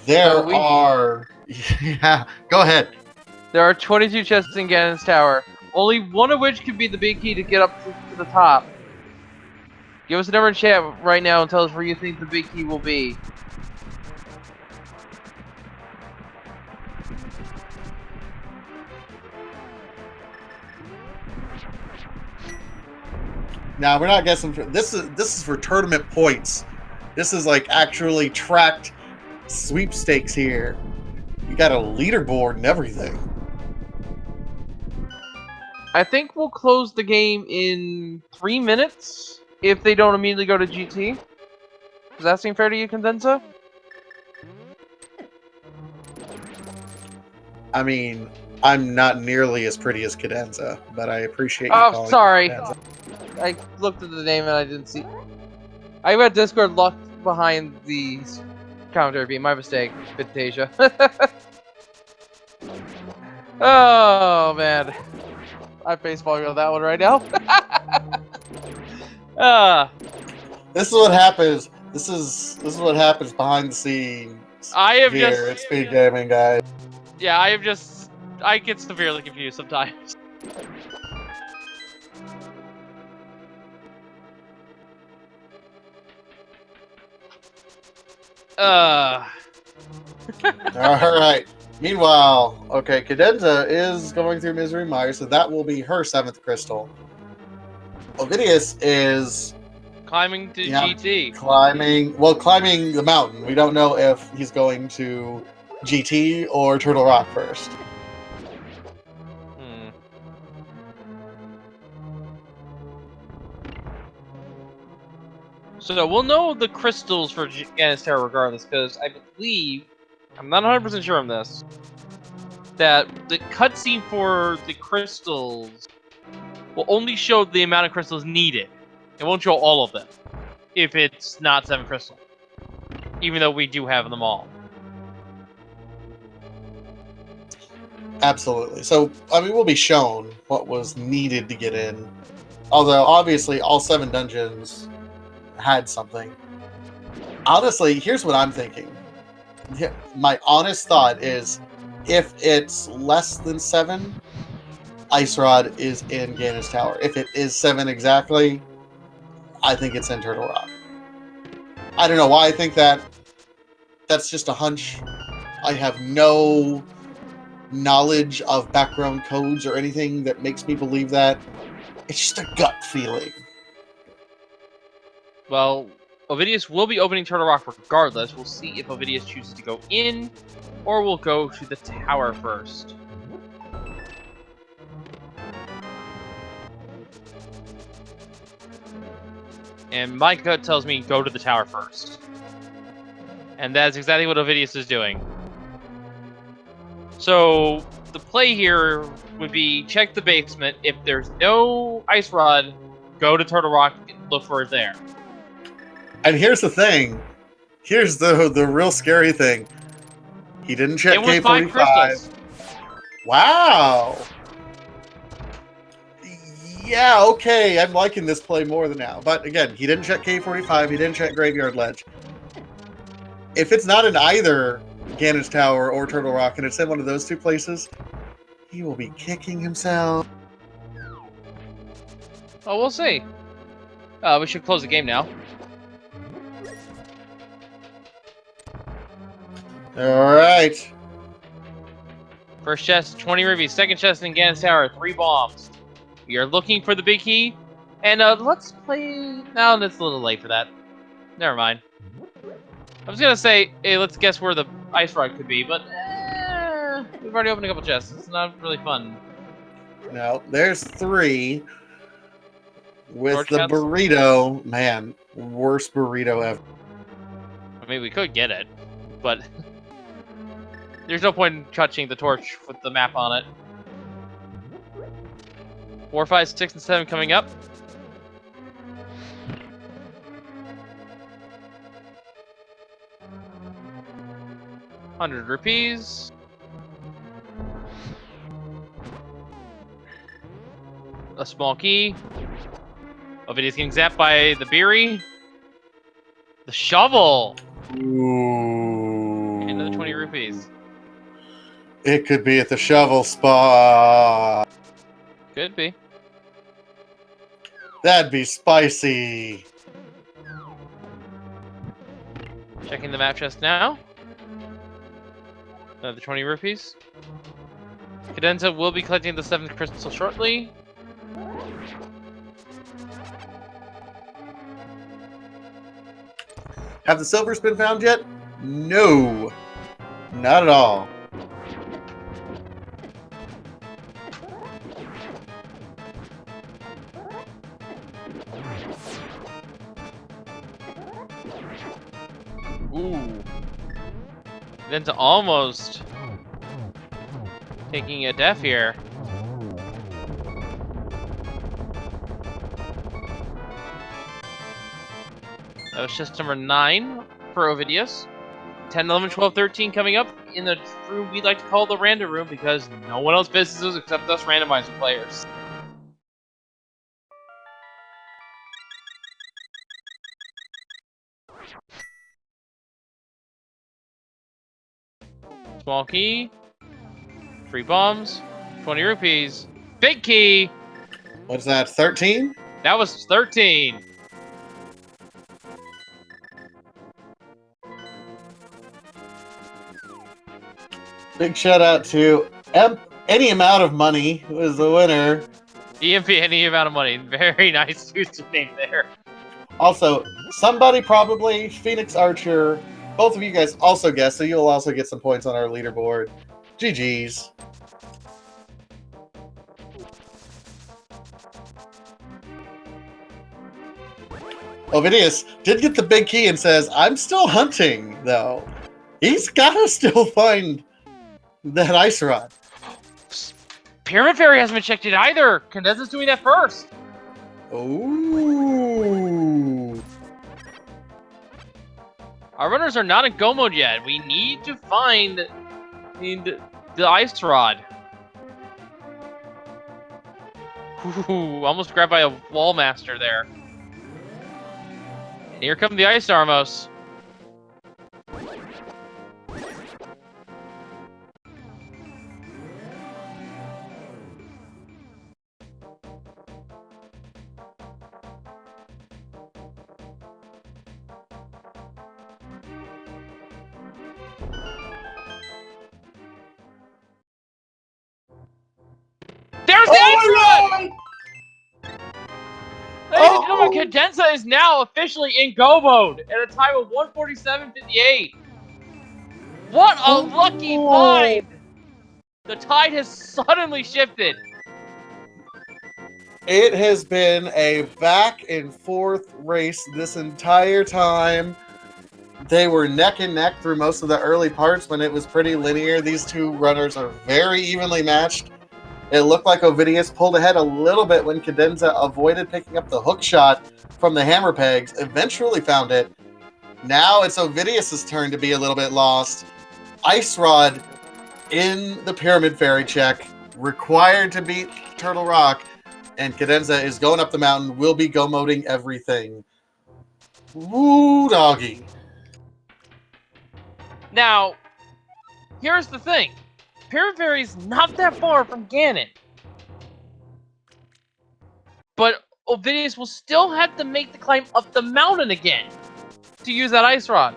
Yeah, go ahead. There are 22 chests in Ganon's Tower, only one of which could be the big key to get up to the top. Give us a number in chat right now and tell us where you think the big key will be. Now we're not guessing for this is for tournament points. This is like actually tracked sweepstakes here. You got a leaderboard and everything. I think we'll close the game in 3 minutes if they don't immediately go to GT. Does that seem fair to you, Cadenza? I mean, I'm not nearly as pretty as Cadenza, but I appreciate you calling me sorry. Cadenza. I looked at the name and I didn't see. I got Discord locked behind the commentary beam. My mistake, Fantasia. Oh man, I baseball on that one right now. This is what happens. This is what happens behind the scenes. I have here just at Speed Gaming, guys. Yeah, I get severely confused sometimes. All right. Meanwhile, okay, Cadenza is going through Misery Mire, so that will be her 7th crystal. Ovidius is Climbing to GT. climbing the mountain. We don't know if he's going to GT or Turtle Rock first. So we'll know the crystals for Ganon's Tower regardless, because I believe, I'm not 100% sure on this, that the cutscene for the crystals will only show the amount of crystals needed. It won't show all of them, if it's not 7 crystals. Even though we do have them all. Absolutely. So, I mean, we'll be shown what was needed to get in. Although, obviously, all 7 dungeons had something. Honestly, here's what I'm thinking. My honest thought is, if it's less than 7, Ice Rod is in Ganon's Tower. If it is 7 exactly, I think it's in Turtle Rock. I don't know why I think that. That's just a hunch. I have no knowledge of background codes or anything that makes me believe that. It's just a gut feeling. Well, Ovidius will be opening Turtle Rock regardless. We'll see if Ovidius chooses to go in, or we'll go to the tower first. And my gut tells me go to the tower first. And that's exactly what Ovidius is doing. So, the play here would be check the basement. If there's no ice rod, go to Turtle Rock and look for it there. And here's the thing. Here's the real scary thing. He didn't check It was 5 K45. crystals. Wow. Yeah, okay. I'm liking this play more than now. But again, he didn't check K45. He didn't check Graveyard Ledge. If it's not in either Ganon's Tower or Turtle Rock, and it's in one of those two places, he will be kicking himself. Oh, we'll see. We should close the game now. Alright. First chest, 20 rubies. Second chest in Ganon's Tower, 3 bombs. We are looking for the big key. And let's play... No, that's a little late for that. Never mind. I was gonna say, hey, let's guess where the ice rod could be, but we've already opened a couple chests. It's not really fun. No, there's 3. With Torch the counts? burrito, man, worst burrito ever. I mean, we could get it, but there's no point in touching the torch with the map on it. 4, 5, 6, and 7 coming up. ₹100. A small key. Ovidius getting zapped by the Beery. The shovel. Ooh. Another 20 rupees. It could be at the shovel spot. Could be. That'd be spicy. Checking the map chest now. Another 20 rupees. Cadenza will be collecting the 7th crystal shortly. Have the silvers been found yet? No. Not at all. Ooh. Cadenza almost taking a death here. That was chest number 9 for Ovidius. 10, 11, 12, 13 coming up in the room we like to call the random room because no one else visits us except us randomizer players. Small key. 3 bombs. 20 rupees. Big key! What's that, 13? That was 13. Big shout out to any amount of money was the winner. EMP, any amount of money. Very nice username there. Also, somebody probably, Phoenix Archer, both of you guys also guessed, so you'll also get some points on our leaderboard. GG's. Ovidius did get the big key and says, I'm still hunting, though. He's gotta still find that ice rod. Pyramid Fairy hasn't been checked yet either. Cadenza's doing that first. Ooh. Our runners are not in go mode yet. We need to find the ice rod. Ooh, almost grabbed by a wall master there. And here come the Ice Armos. Ladies and gentlemen, Cadenza is now officially in go mode at a time of 1:47:58. What a lucky find! The tide has suddenly shifted. It has been a back and forth race this entire time. They were neck and neck through most of the early parts when it was pretty linear. These two runners are very evenly matched. It looked like Ovidius pulled ahead a little bit when Cadenza avoided picking up the hook shot from the hammer pegs, eventually found it. Now it's Ovidius' turn to be a little bit lost. Ice Rod in the Pyramid Fairy check, required to beat Turtle Rock, and Cadenza is going up the mountain, will be go-moding everything. Woo, doggy. Now, here's the thing. Pyramid Fairy's not that far from Ganon. But Ovidius will still have to make the climb up the mountain again to use that Ice Rod.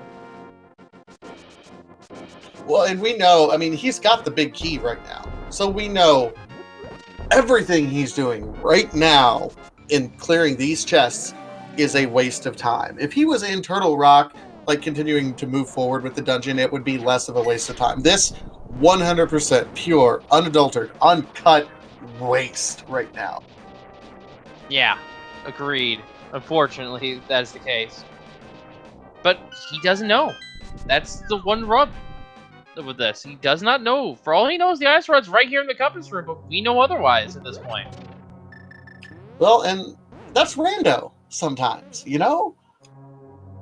Well, and we know, I mean, he's got the big key right now. So we know everything he's doing right now in clearing these chests is a waste of time. If he was in Turtle Rock, like continuing to move forward with the dungeon, it would be less of a waste of time. This 100% pure, unadulterated, uncut waste right now. Yeah, agreed. Unfortunately, that is the case. But he doesn't know. That's the one rub with this. He does not know. For all he knows, the Ice Rod's right here in the compass room, but we know otherwise at this point. Well, and that's rando sometimes, you know?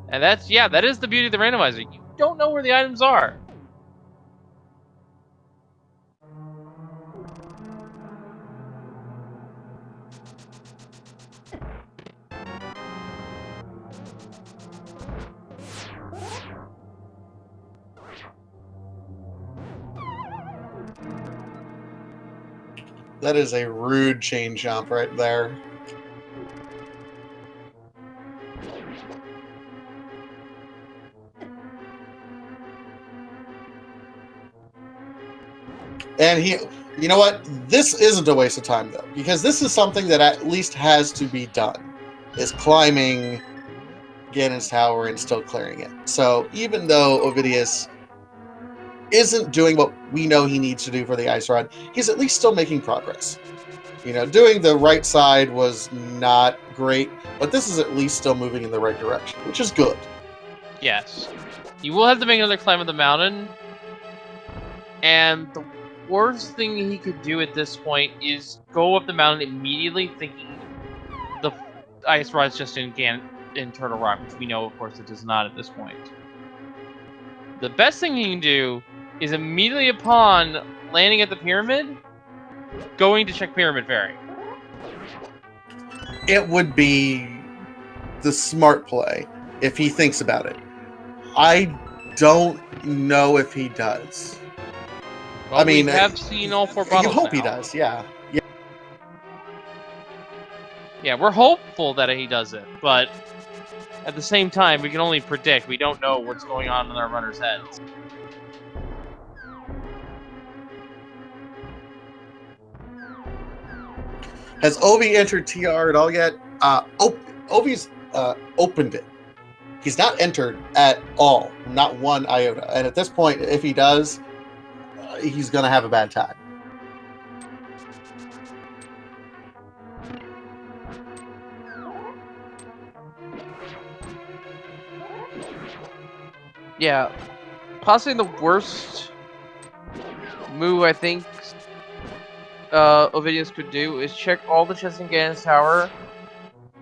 And that's, yeah, that is the beauty of the randomizer. You don't know where the items are. That is a rude chain jump right there. And you know what? This isn't a waste of time, though, because this is something that at least has to be done, is climbing Ganon's tower and still clearing it. So even though Ovidius isn't doing what we know he needs to do for the Ice Rod, he's at least still making progress. You know, doing the right side was not great, but this is at least still moving in the right direction, which is good. Yes. You will have to make another climb of the mountain, and the worst thing he could do at this point is go up the mountain immediately thinking the Ice Rod's just in Turtle Rock, which we know, of course, it does not at this point. The best thing he can do is immediately upon landing at the pyramid, going to check Pyramid Fairy. It would be the smart play if he thinks about it. I don't know if he does. Well, I mean, we have seen all four bottles. You hope now. he does, yeah. Yeah, we're hopeful that he does it, but at the same time, we can only predict. We don't know what's going on in our runners' heads. Has Ovi entered TR at all yet? Ovi's opened it. He's not entered at all. Not one iota. And at this point, if he does, he's going to have a bad time. Yeah, possibly the worst move I think Ovidius could do is check all the chests in Ganon's tower,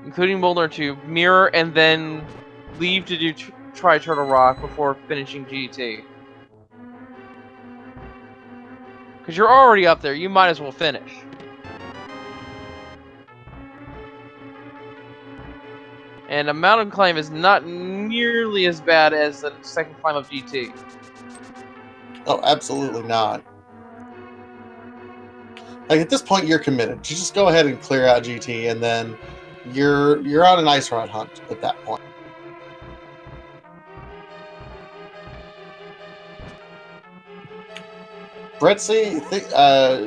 including Molnar Tube, mirror, and then leave to do try Turtle Rock before finishing GT. Because you're already up there, you might as well finish. And a mountain climb is not nearly as bad as the second climb of GT. Oh, absolutely not. Like, at this point, you're committed. You just go ahead and clear out GT, and then you're on an Ice Rod hunt at that point. Bretzi,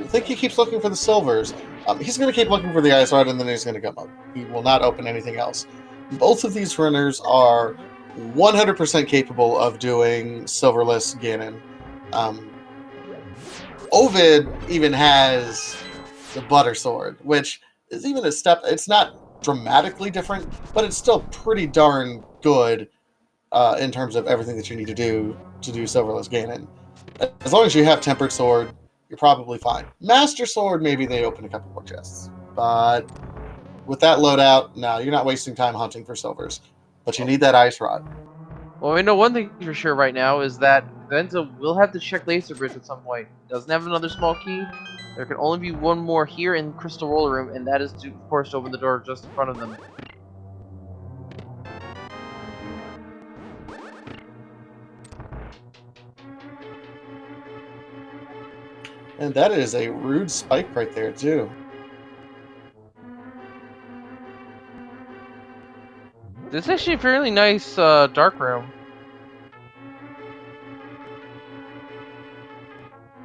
think he keeps looking for the silvers. He's going to keep looking for the ice rod, and then he's going to come up. He will not open anything else. Both of these runners are 100% capable of doing Silverless Ganon. Ovid even has the Butter Sword, which is even a step. It's not dramatically different, but it's still pretty darn good in terms of everything that you need to do Silverless Ganon. As long as you have Tempered Sword, you're probably fine. Master Sword, maybe they open a couple more chests. But with that loadout, no, you're not wasting time hunting for silvers. But you need that ice rod. Well, we know one thing for sure right now is that Cadenza will have to check Laser Bridge at some point. Doesn't have another small key. There can only be one more here in Crystal Roller Room, and that is to, of course, open the door just in front of them. And that is a rude spike right there, too. This is actually a fairly nice dark room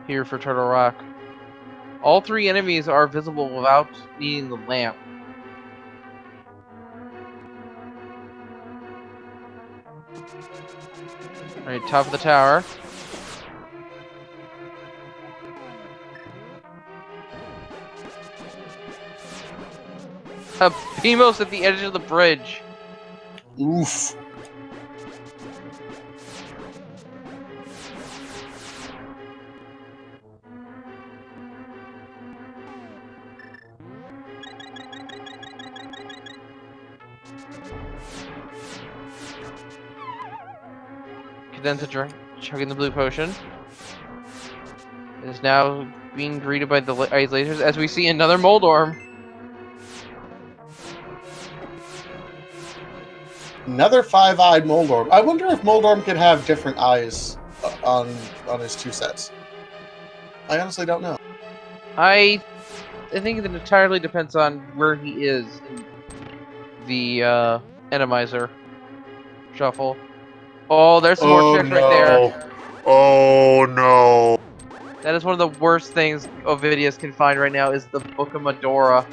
here for Turtle Rock. All three enemies are visible without needing the lamp. Alright, top of the tower. Beamos at the edge of the bridge. Oof. Cadenza chugging the blue potion. Is now being greeted by the ice lasers as we see another Moldorm. Another five-eyed Moldorm. I wonder if Moldorm could have different eyes on his two sets. I honestly don't know. I think it entirely depends on where he is in the Randomizer shuffle. Oh, there's some more checks right there. Oh no. That is one of the worst things Ovidius can find right now is the Book of Medora.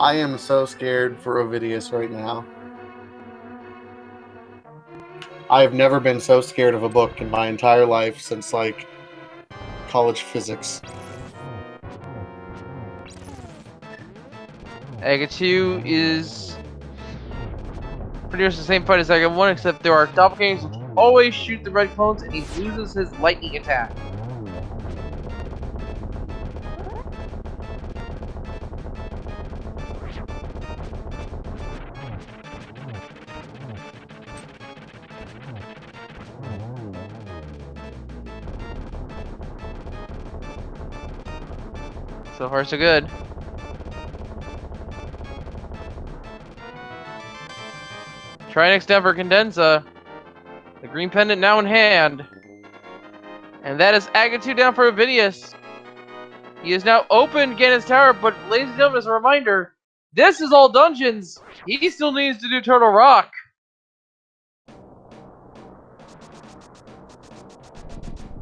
I am so scared for Ovidius right now. I've never been so scared of a book in my entire life since, like, college physics. Aga 2 is pretty much the same fight as Aga 1, except there are doppelgangers which always shoot the red clones and he loses his lightning attack. So far, so good. Try next down for Cadenza. The green pendant now in hand. And that is Aga 2 down for Ovidius. He has now opened Ganon's Tower, but ladies and gentlemen, as a reminder, this is all dungeons. He still needs to do Turtle Rock.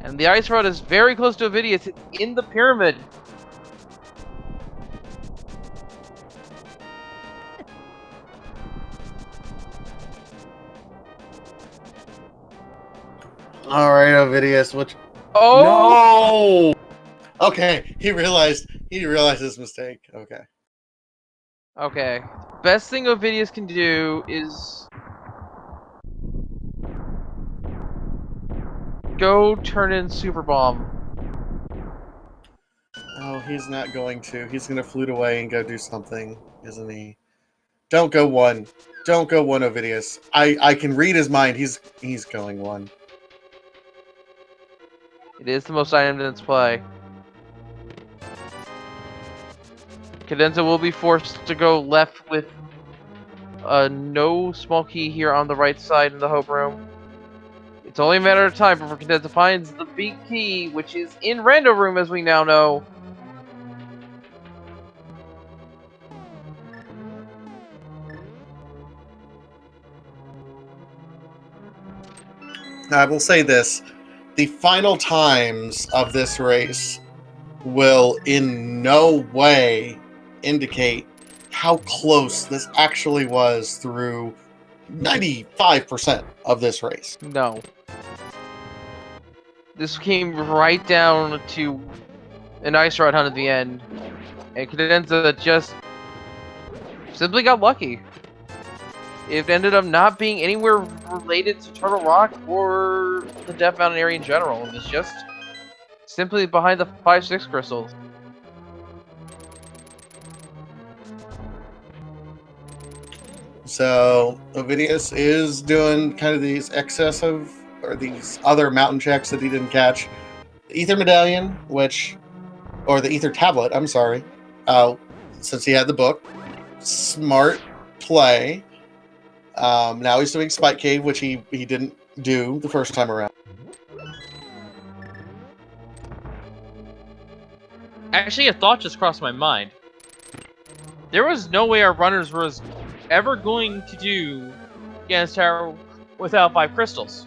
And the ice rod is very close to Ovidius. It's in the pyramid. All right, Ovidius. Which? Oh No. Okay, he realized his mistake. Okay. Okay. Best thing Ovidius can do is go turn in Super Bomb. Oh, he's not going to. He's going to flute away and go do something, isn't he? Don't go one. Don't go one, Ovidius. I can read his mind. He's going one. It is the most item in its play. Cadenza will be forced to go left with no small key here on the right side in the Hope Room. It's only a matter of time before Cadenza finds the big key, which is in Rando Room, as we now know. I will say this. The final times of this race will in no way indicate how close this actually was through 95% of this race. No. This came right down to an ice rod hunt at the end, and Cadenza just simply got lucky. It ended up not being anywhere related to Turtle Rock or the Death Mountain area in general. It was just simply behind the 5-6 crystals. So Ovidius is doing kind of these excessive or these other mountain checks that he didn't catch. The Ether Medallion, or the Ether Tablet, I'm sorry, since he had the book. Smart play. Now he's doing Spike Cave, which he didn't do the first time around. Actually, a thought just crossed my mind. There was no way our runners was ever going to do Ganon's Tower without 5 crystals.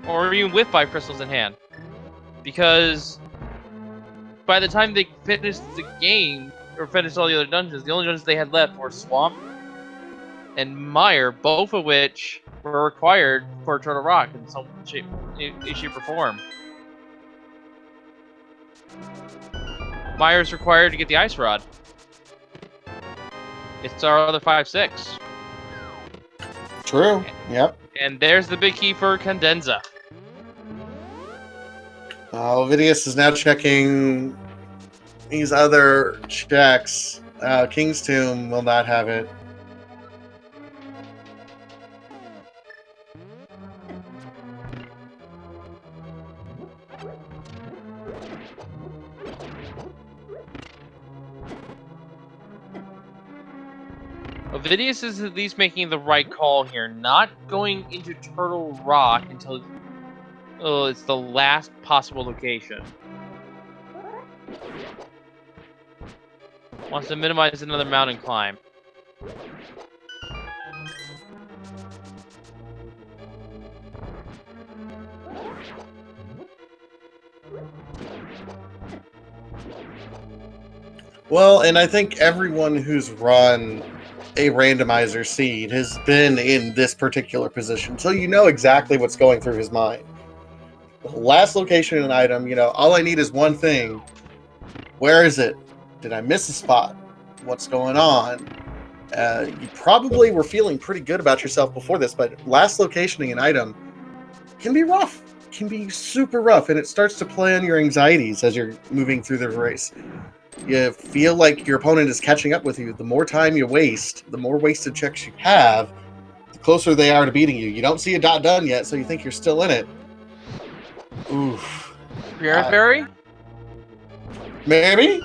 Or even with 5 crystals in hand. Because by the time they finished the game, or finished all the other dungeons, the only dungeons they had left were Swamp and Mire, both of which were required for Turtle Rock in some shape or form. Mire's required to get the Ice Rod. It's our other 5-6. True. Yep. And there's the big key for Cadenza. Ovidius is now checking these other checks. King's Tomb will not have it. Ovidius is at least making the right call here, not going into Turtle Rock until it's the last possible location. Wants to minimize another mountain climb. Well, and I think everyone who's run a randomizer seed has been in this particular position, so you know exactly what's going through his mind. The last location in an item, all I need is one thing. Where is it? Did I miss a spot? What's going on? You probably were feeling pretty good about yourself before this, but last locationing an item can be rough. Can be super rough, and it starts to play on your anxieties as you're moving through the race. You feel like your opponent is catching up with you. The more time you waste, the more wasted checks you have, the closer they are to beating you. You don't see a dot done yet, so you think you're still in it. Oof. Spirit Fairy? Maybe?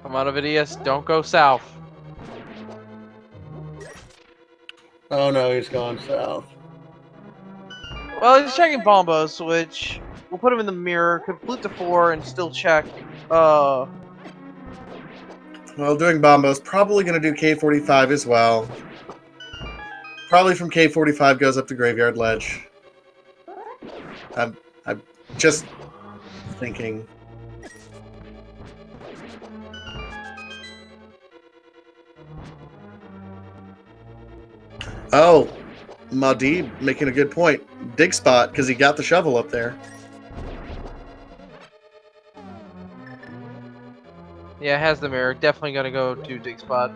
Come on, Ovidius, don't go south. Oh no, he's gone south. Well, he's checking Bombos, which we'll put him in the mirror, complete to 4, and still check. Well, doing Bombos, probably going to do K45 as well. Probably from K45 goes up to Graveyard Ledge. I'm just thinking. Oh, Madib making a good point. Dig spot, because he got the shovel up there. Yeah, it has the mirror. Definitely gonna go to dig spot.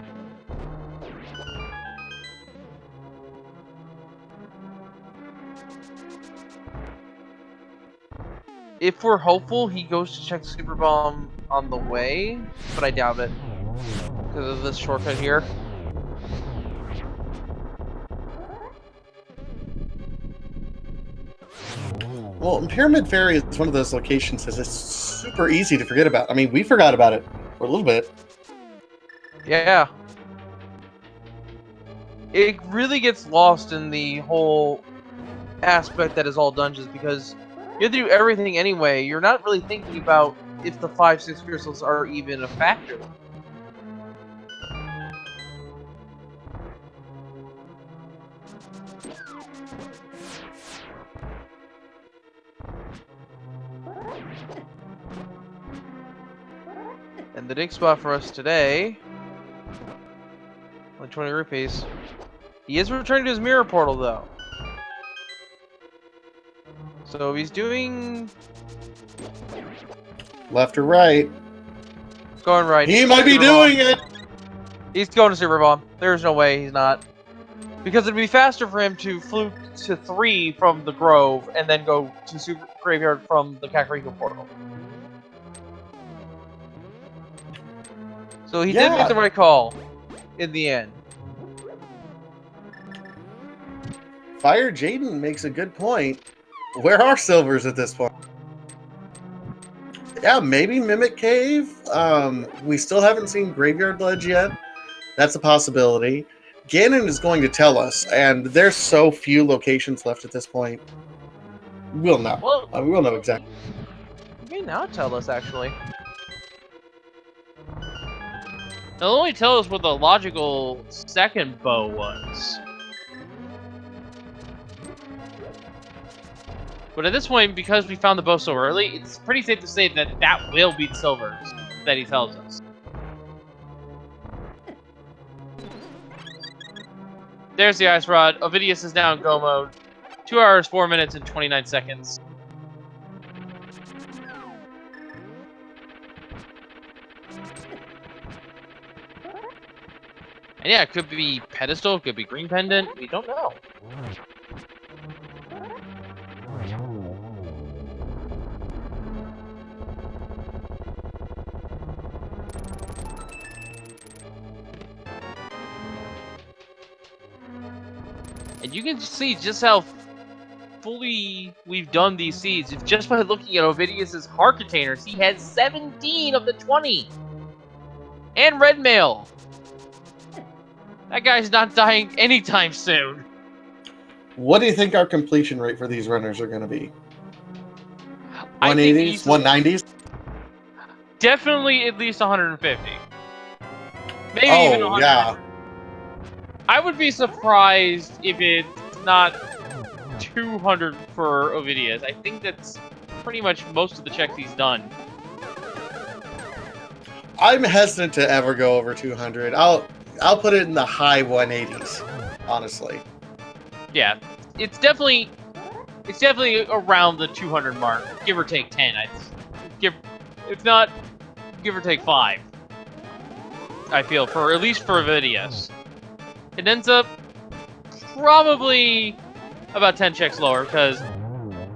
If we're hopeful, he goes to check Super Bomb on the way, but I doubt it because of this shortcut here. Well, Pyramid Fairy is one of those locations that is super easy to forget about. I mean, we forgot about it for a little bit. Yeah. It really gets lost in the whole aspect that is all dungeons because you have to do everything anyway. You're not really thinking about if the 5-6 crystals are even a factor. And the dig spot for us today, only 20 rupees. He is returning to his mirror portal though. So he's doing Left or right? going right. He might be Super bomb. doing it. He's going to Super Bomb. There's no way he's not. Because it'd be faster for him to fluke to 3 from the Grove and then go to Super Graveyard from the Kakariko portal. So he did make the right call in the end. Fire Jaden makes a good point. Where are silvers at this point? Yeah, maybe Mimic Cave. We still haven't seen Graveyard Ledge yet. That's a possibility. Ganon is going to tell us, and there's so few locations left at this point. We'll know. Well, we'll know exactly. He may now tell us, actually. They'll only tell us what the logical second bow was. But at this point, because we found the bow so early, it's pretty safe to say that that will be the silvers that he tells us. There's the ice rod. Ovidius is now in go mode. 2 hours, 4 minutes, and 29 seconds. And yeah, it could be pedestal, it could be green pendant. We don't know. And you can see just how fully we've done these seeds. If just by looking at Ovidius's heart containers, he has 17 of the 20. And red mail. That guy's not dying anytime soon. What do you think our completion rate for these runners are going to be? I think 180s? easily- 190s? Definitely at least 150. Maybe even 100. Yeah. I would be surprised if it's not 200 for Ovidius. I think that's pretty much most of the checks he's done. I'm hesitant to ever go over 200. I'll put it in the high 180s, honestly. Yeah, it's definitely around the 200 mark, give or take 10. If not, give or take 5. I feel at least for Ovidius. Cadenza, probably about 10 checks lower because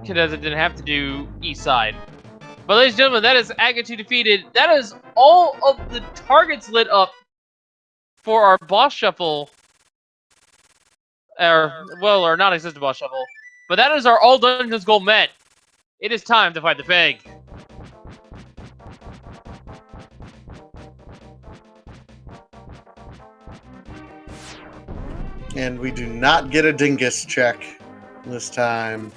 Cadenza didn't have to do east side. But ladies and gentlemen, that is Agahnim defeated. That is all of the targets lit up for our boss shuffle. Or non-existent boss shuffle. But that is our all dungeons goal met. It is time to fight the Feg. And we do not get a dingus check this time.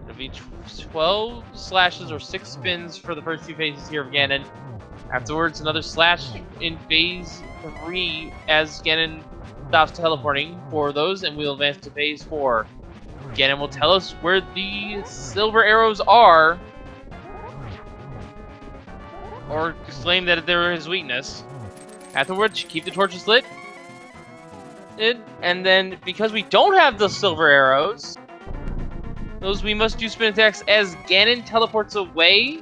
It'll be 12 slashes or 6 spins for the first 2 phases here of Ganon. Afterwards, another slash in phase 3 as Ganon stops teleporting for those, and we'll advance to phase 4. Ganon will tell us where the silver arrows are, or claim that they're his weakness. Afterwards, keep the torches lit. And then, because we don't have the silver arrows, those we must do spin attacks as Ganon teleports away.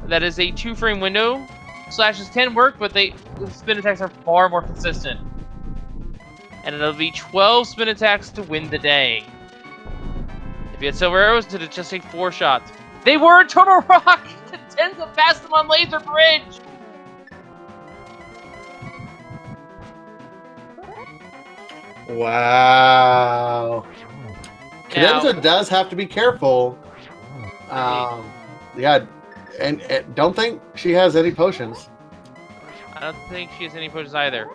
That is a 2-frame window. Slashes can work, but the spin attacks are far more consistent. And it'll be 12 spin attacks to win the day. If you had silver arrows, it'd just take 4 shots. They were a Turtle Rock! Cadenza passed them on Laser Bridge! Wow. Now, Cadenza does have to be careful. Yeah, And don't think she has any potions. I don't think she has any potions either.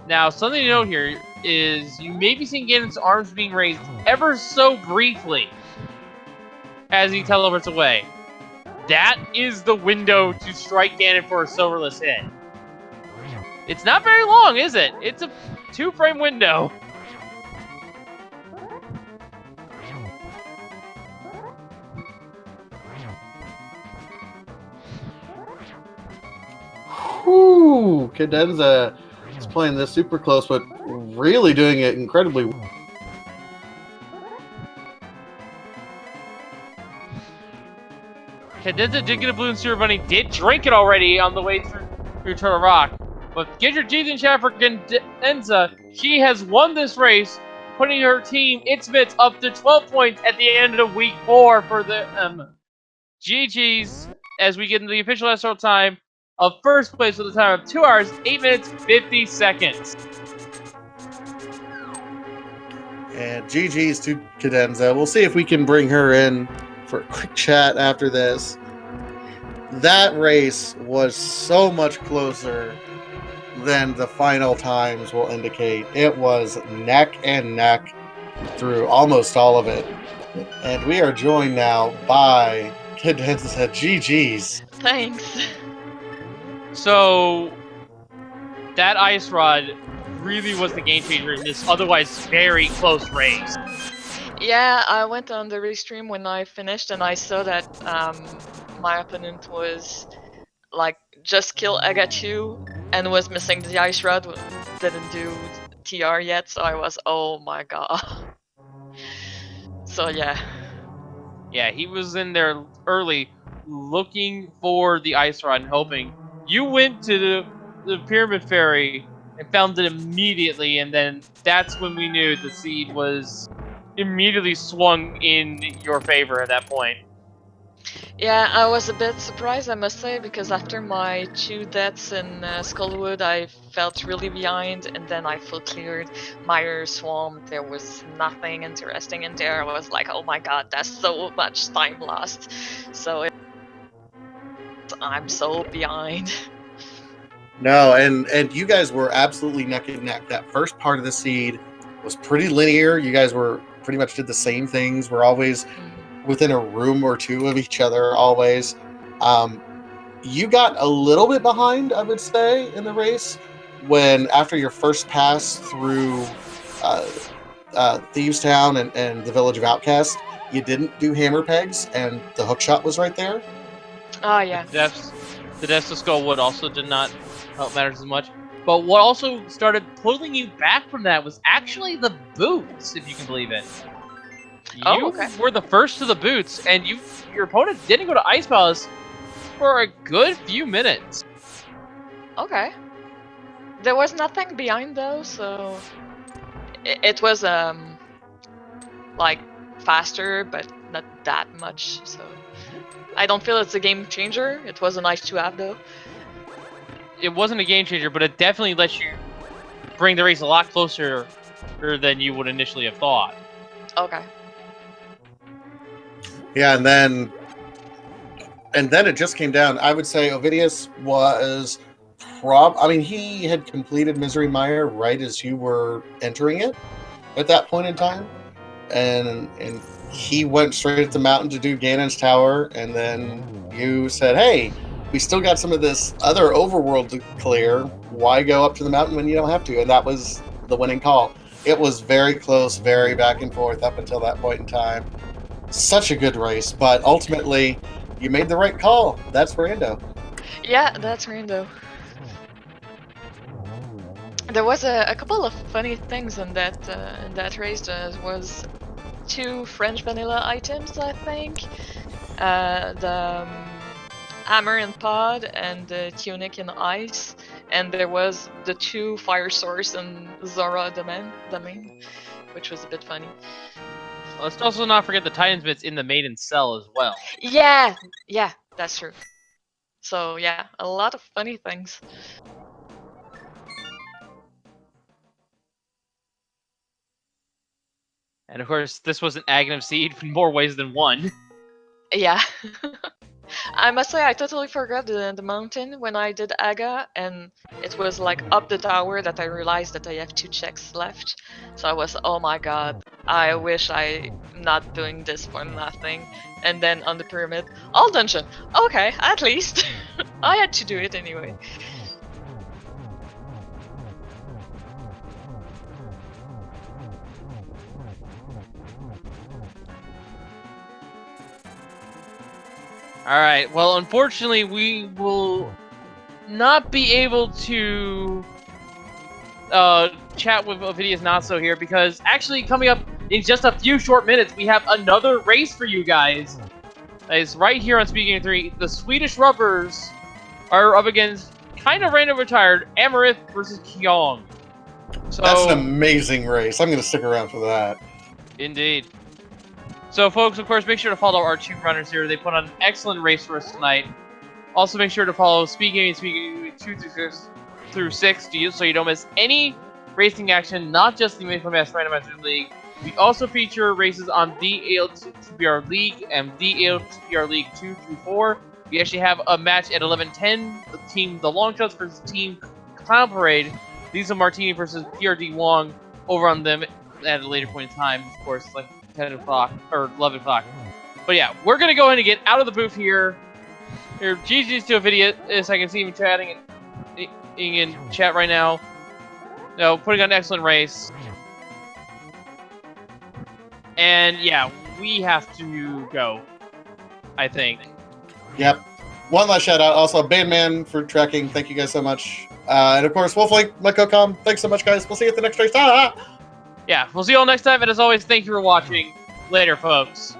Now, something to note here is you may be seeing Ganon's arms being raised ever so briefly as he teleports away. That is the window to strike Ganon for a silverless hit. It's not very long, is it? It's a 2-frame window. Whew, Cadenza is playing this super close, but really doing it incredibly well. Cadenza did get a blue and super bunny, did drink it already on the way through Turtle Rock. But get your teeth in chat for Cadenza. She has won this race, putting her team, its Bits, up to 12 points at the end of week 4 for the GG's as we get into the official SRO time of first place with a time of 2 hours, 8 minutes, 50 seconds. And GG's to Cadenza. We'll see if we can bring her in for a quick chat after this. That race was so much closer than the final times will indicate. It was neck and neck through almost all of it. And we are joined now by Cadenza. GG's. Thanks. So, that ice rod really was the game changer in this otherwise very close race. Yeah, I went on the restream when I finished and I saw that my opponent was like just kill Agahnim and was missing the ice rod, didn't do TR yet, so I was, oh my god. So yeah. Yeah, he was in there early looking for the ice rod and hoping. You went to the Pyramid Fairy and found it immediately, and then that's when we knew the seed was immediately swung in your favor at that point. Yeah, I was a bit surprised, I must say, because after my 2 deaths in Skullwood, I felt really behind, and then I full cleared Mire Swamp. There was nothing interesting in there. I was like, oh my god, that's so much time lost. So I'm so behind. No, and you guys were absolutely neck and neck. That first part of the seed was pretty linear. You guys were pretty much did the same things. We're always within a room or two of each other, always. You got a little bit behind, I would say, in the race when after your first pass through Thieves Town and the Village of Outcast, you didn't do hammer pegs, and the hook shot was right there. Oh yeah. The deaths of Skullwood also did not help matters as much. But what also started pulling you back from that was actually the boots, if you can believe it. You were the first to the boots, and your opponent didn't go to Ice Palace for a good few minutes. Okay. There was nothing behind though, so it was like faster, but not that much. So I don't feel it's a game changer. It was a nice to have though. It wasn't a game changer, but it definitely lets you bring the race a lot closer than you would initially have thought. Okay. Yeah, and then it just came down. I would say Ovidius was he had completed Misery Mire right as you were entering it at that point in time. And he went straight at the mountain to do Ganon's Tower, and then you said, hey, we still got some of this other overworld to clear. Why go up to the mountain when you don't have to? And that was the winning call. It was very close, very back and forth up until that point in time. Such a good race, but ultimately, you made the right call. That's Rando. Yeah, that's Rando. There was a couple of funny things in that race. There was 2 French vanilla items, I think. The hammer and pod and the tunic in ice, and there was the 2 fire source and Zora domain, which was a bit funny. Let's also not forget the Titan's Bits in the Maiden Cell as well. Yeah, that's true. So yeah, a lot of funny things. And of course, this was an Agahnim seed in more ways than one. Yeah. I must say, I totally forgot the mountain when I did Aga, and it was like up the tower that I realized that I have 2 checks left. So I was, oh my god, I wish I'm not doing this for nothing. And then on the pyramid, all dungeon. Okay, at least I had to do it anyway. All right. Well, unfortunately, we will not be able to chat with OvidiusNaso here because actually coming up in just a few short minutes, we have another race for you guys. It's right here on Speaking of 3. The Swedish Rubbers are up against kind of random retired Amarith versus Kyong. So That's an amazing race. I'm going to stick around for that. indeed. So, folks, of course, make sure to follow our 2 runners here. They put on an excellent race for us tonight. Also, make sure to follow Speaking 2 through 6 so you don't miss any racing action, not just the Maple Mass Randomizer League. We also feature races on the ALTTPR League and the ALTTPR League 2 through 4. We actually have a match at 11:10. The Long Shots versus Team Clown Parade. Lisa Martini versus PRD Wong over on them at a later point in time, of course, like 10 o'clock or 11 o'clock. But yeah, we're gonna go ahead and get out of the booth here. Here, GG's to Ovidius. I can see him chatting in chat right now. No, putting on an excellent race. And yeah, we have to go, I think. Yep. One last shout out. Also, Bandman for tracking. Thank you guys so much. And of course, Wolflink, Meko.com. Thanks so much, guys. We'll see you at the next race. Yeah, we'll see you all next time. And as always, thank you for watching. Later, folks.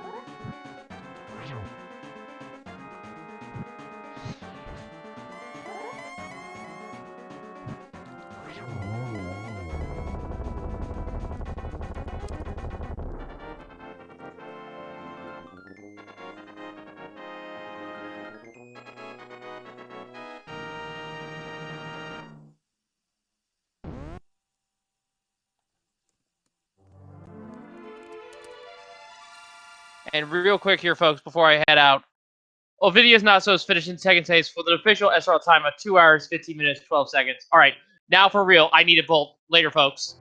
And real quick here, folks, before I head out, OvidiusNaso is finishing second place with an official SRL time of 2 hours, 15 minutes, 12 seconds. All right, now for real, I need a bolt. Later, folks.